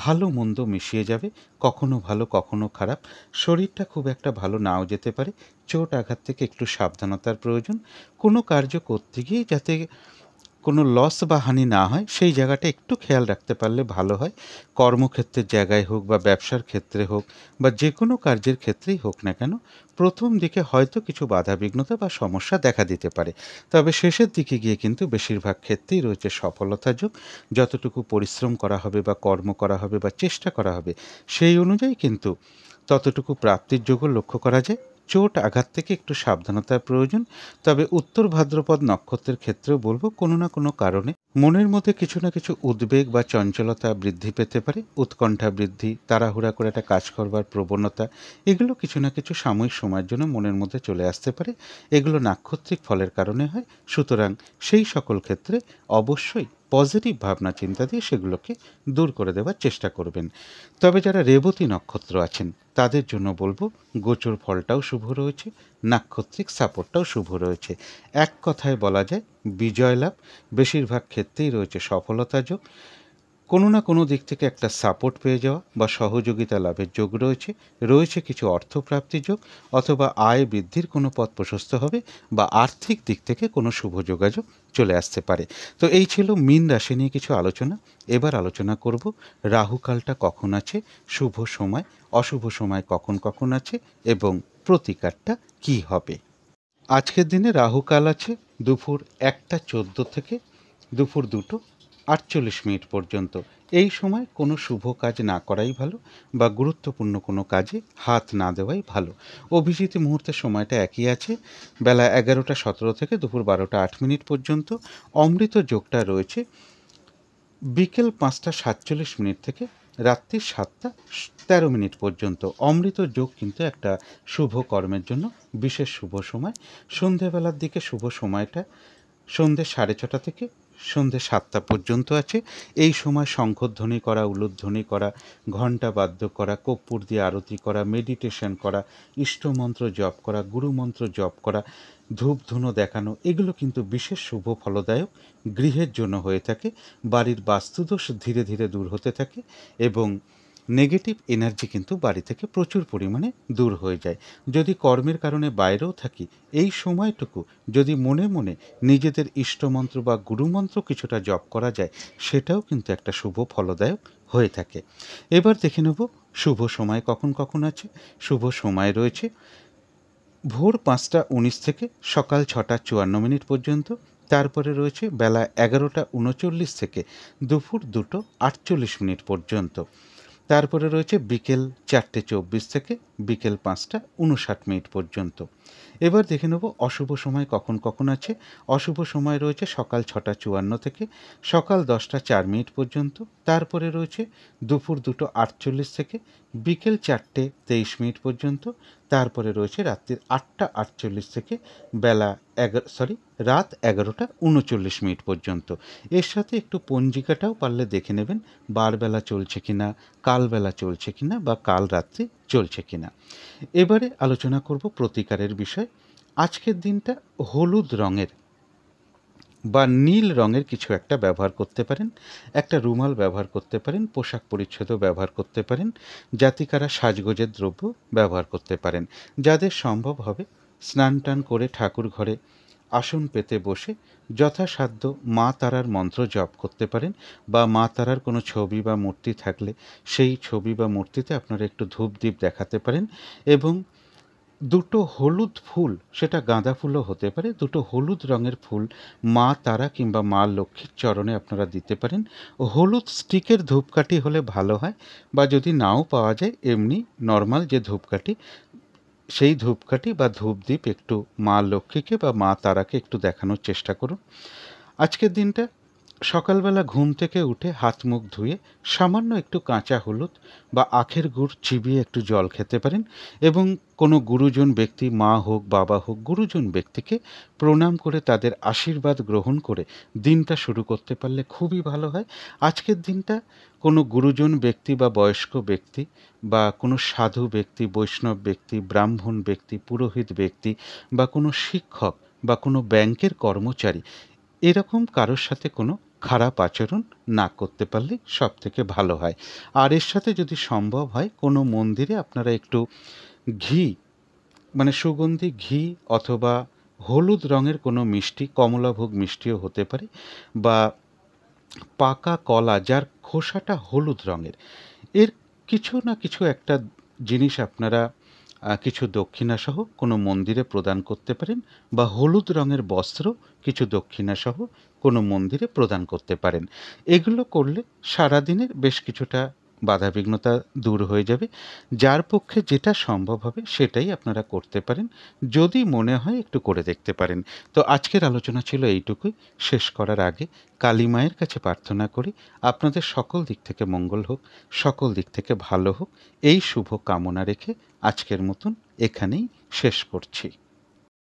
ভালো মন্দ মিশিয়ে যাবে, কখনো ভালো কখনো খারাপ। শরীরটা খুব একটা ভালো নাও যেতে পারে। চোট আঘাত থেকে একটু সাবধানতার প্রয়োজন। কোনো কার্য করতে গিয়ে যাতে কোনো লস বা হানি না হয় সেই জায়গাটা একটু খেয়াল রাখতে পারলে ভালো হয়। কর্মক্ষেত্রের জায়গায় হোক বা ব্যবসার ক্ষেত্রে হোক বা যে কোনো কার্যের ক্ষেত্রেই হোক না কেন, প্রথম দিকে হয়তো কিছু বাধাবিঘ্নতা বা সমস্যা দেখা দিতে পারে। তবে শেষের দিকে গিয়ে কিন্তু বেশিরভাগ ক্ষেত্রেই রয়েছে সফলতা যোগ। যতটুকু পরিশ্রম করা হবে বা কর্ম করা হবে বা চেষ্টা করা হবে সেই অনুযায়ী কিন্তু ততটুকু প্রাপ্তির যোগও লক্ষ্য করা যায়। চোট আঘাত থেকে একটু সাবধানতার প্রয়োজন। তবে উত্তর ভাদ্রপদ নক্ষত্রের ক্ষেত্রেও বলবো কোনো না কোনো কারণে মনের মধ্যে কিছু না কিছু উদ্বেগ বা চঞ্চলতা বৃদ্ধি পেতে পারে। উৎকণ্ঠা বৃদ্ধি, তাড়াহুড়া করে একটা কাজ করবার প্রবণতা, এগুলো কিছু না কিছু সাময়িক সময়ের জন্য মনের মধ্যে চলে আসতে পারে। এগুলো নাক্ষত্রিক ফলের কারণে হয়। সুতরাং সেই সকল ক্ষেত্রে অবশ্যই পজিটিভ ভাবনা চিন্তা দিয়ে সেগুলোকে দূর করে দেওয়ার চেষ্টা করবেন। তবে যারা রেবতী নক্ষত্র আছেন তাদের জন্য বলবো গোচর ফলটাও শুভ রয়েছে, নাক্ষত্রিক সাপোর্টটাও শুভ রয়েছে। এক কথায় বলা যায় বিজয় লাভ, বেশিরভাগ ক্ষেত্রেই রয়েছে সফলতা যোগ। কোনো না কোনো দিক থেকে একটা সাপোর্ট পেয়ে যাওয়া বা সহযোগিতা লাভের যোগ রয়েছে। রয়েছে কিছু অর্থপ্রাপ্তি যোগ, অথবা আয় বৃদ্ধির কোনো পথ প্রশস্ত হবে বা আর্থিক দিক থেকে কোনো শুভ যোগাযোগ চলে আসতে পারে। তো এই ছিল মীন রাশি নিয়ে কিছু আলোচনা। এবার আলোচনা করব রাহুকালটা কখন আছে, শুভ সময় অশুভ সময় কখন কখন আছে এবং প্রতিকারটা কী হবে। আজকের দিনে রাহুকাল আছে দুপুর 1টা 14 থেকে দুপুর 2টো 48 পর্যন্ত। এই সময় কোনো শুভ কাজ না করাই ভালো বা গুরুত্বপূর্ণ কোনো কাজে হাত না দেওয়াই ভালো। অভিজিৎ মুহূর্তের সময়টা একই আছে, বেলা 11:17 থেকে দুপুর 12:08 পর্যন্ত। অমৃত যোগটা রয়েছে বিকেল 5:47 থেকে রাত্রি 7:13 পর্যন্ত। অমৃত যোগ কিন্তু একটা শুভ কর্মের জন্য বিশেষ শুভ সময়। সন্ধেবেলার দিকে শুভ সময়টা সন্ধে 6:30 থেকে সন্ধে 7টা পর্যন্ত আছে। এই সময় শঙ্খধ্বনি করা, উলুধ্বনি করা, ঘণ্টা বাদ্য করা, কর্পূর দিয়ে আরতি করা, মেডিটেশন করা, ইষ্টমন্ত্র জপ করা, গুরুমন্ত্র জপ করা, ধূপ ধুনো দেখানো, এগুলো কিন্তু বিশেষ শুভ ফলদায়ক গৃহের জন্য হয়ে থাকে। বাড়ির বাস্তুদোষ ধীরে ধীরে দূর হতে থাকে এবং নেগেটিভ এনার্জি কিন্তু বাড়ি থেকে প্রচুর পরিমাণে দূর হয়ে যায়। যদি কর্মের কারণে বাইরেও থাকি, এই সময়টুকু যদি মনে মনে নিজেদের ইষ্টমন্ত্র বা গুরুমন্ত্র কিছুটা জপ করা যায়, সেটাও কিন্তু একটা শুভ ফলদায়ক হয়ে থাকে। এবার দেখে নেব শুভ সময় কখন কখন আছে। শুভ সময় রয়েছে ভোর 5:19 থেকে সকাল 6:54 পর্যন্ত। তারপরে রয়েছে বেলা 11:39 থেকে দুপুর 2:48 পর্যন্ত। তারপরে রয়েছে বিকেল 4:24 থেকে বিকেল 5:59 পর্যন্ত। এবার দেখে নেব অশুভ সময় কখন কখন আছে। অশুভ সময় রয়েছে সকাল 6:54 থেকে সকাল 10:04 পর্যন্ত। তারপরে রয়েছে দুপুর 2:48 থেকে বিকেল 4:23 পর্যন্ত। তারপরে রয়েছে রাত্রির 8:48 থেকে রাত 11:39 পর্যন্ত। এর সাথে একটু পঞ্জিকাটাও পারলে দেখে নেবেন, বারবেলা চলছে কিনা, কালবেলা চলছে কিনা বা কাল রাত্রি চলছে কিনা। এবারে আলোচনা করব প্রতিকারের বিষয়। আজকের দিনটা হলুদ রঙের বা নীল রঙের কিছু একটা ব্যবহার করতে পারেন, একটা রুমাল ব্যবহার করতে পারেন, পোশাক পরিচ্ছদও ব্যবহার করতে পারেন, জাতিকারা সাজগোজের দ্রব্য ব্যবহার করতে পারেন। যাদের সম্ভব হবে স্নান টান করে ঠাকুর ঘরে আসন পেতে বসে যথাসাধ্য মা তারার মন্ত্র জপ করতে পারেন, বা মা তারার কোনো ছবি বা মূর্তি থাকলে সেই ছবি বা মূর্তিতে আপনারা একটু ধূপ দ্বীপ দেখাতে পারেন এবং দুটো হলুদ ফুল, সেটা গাঁদা ফুলও হতে পারে, দুটো হলুদ রঙের ফুল মা তারা কিংবা মা লক্ষ্মীর চরণে আপনারা দিতে পারেন। হলুদ স্টিকের ধূপকাঠি হলে ভালো হয়, বা যদি নাও পাওয়া যায় এমনি নর্মাল যে ধূপকাঠি, সেই ধূপকাঠি বা ধূপদীপ একটু মা লক্ষ্মীকে বা মা তারাকে একটু দেখানোর চেষ্টা করুন। আজকের দিনটা সকালবেলা ঘুম থেকে উঠে হাত মুখ ধুয়ে সামান্য একটু কাঁচা হলুদ বা আখের গুড় চিবিয়ে একটু জল খেতে পারেন এবং কোনো গুরুজন ব্যক্তি, মা হোক বাবা হোক, গুরুজন ব্যক্তিকে প্রণাম করে তাদের আশীর্বাদ গ্রহণ করে দিনটা শুরু করতে পারলে খুবই ভালো হয়। আজকের দিনটা কোনো গুরুজন ব্যক্তি বা বয়স্ক ব্যক্তি বা কোনো সাধু ব্যক্তি, বৈষ্ণব ব্যক্তি, ব্রাহ্মণ ব্যক্তি, পুরোহিত ব্যক্তি বা কোনো শিক্ষক বা কোনো ব্যাংকের কর্মচারী, এরকম কারোর সাথে কোনো খারাপ আচরণ না করতে পারলে সব থেকে ভালো হয়। আর এর সাথে যদি সম্ভব হয় কোনো মন্দিরে আপনারা একটু ঘি, মানে সুগন্ধি ঘি অথবা হলুদ রঙের কোনো মিষ্টি, কমলাভোগ মিষ্টিও হতে পারে, বা পাকা কলা যার খোসাটা হলুদ রঙের, এর কিছু না কিছু একটা জিনিস আপনারা কিছু দক্ষিণাসহ কোনো মন্দিরে প্রদান করতে পারেন, বা হলুদ রঙের বস্ত্র কিছু দক্ষিণাসহ কোনো মন্দিরে প্রদান করতে পারেন। এগুলো করলে সারাদিনের বেশ কিছুটা বাধাবিঘ্নতা দূর হয়ে যাবে। যার পক্ষে যেটা সম্ভব হবে সেটাই আপনারা করতে পারেন, যদি মনে হয় একটু করে দেখতে পারেন। তো আজকের আলোচনা ছিল এইটুকুই। শেষ করার আগে কালী মায়ের কাছে প্রার্থনা করি আপনাদের সকল দিক থেকে মঙ্গল হোক, সকল দিক থেকে ভালো হোক, এই শুভ কামনা রেখে আজকের মতন এখানেই শেষ করছি।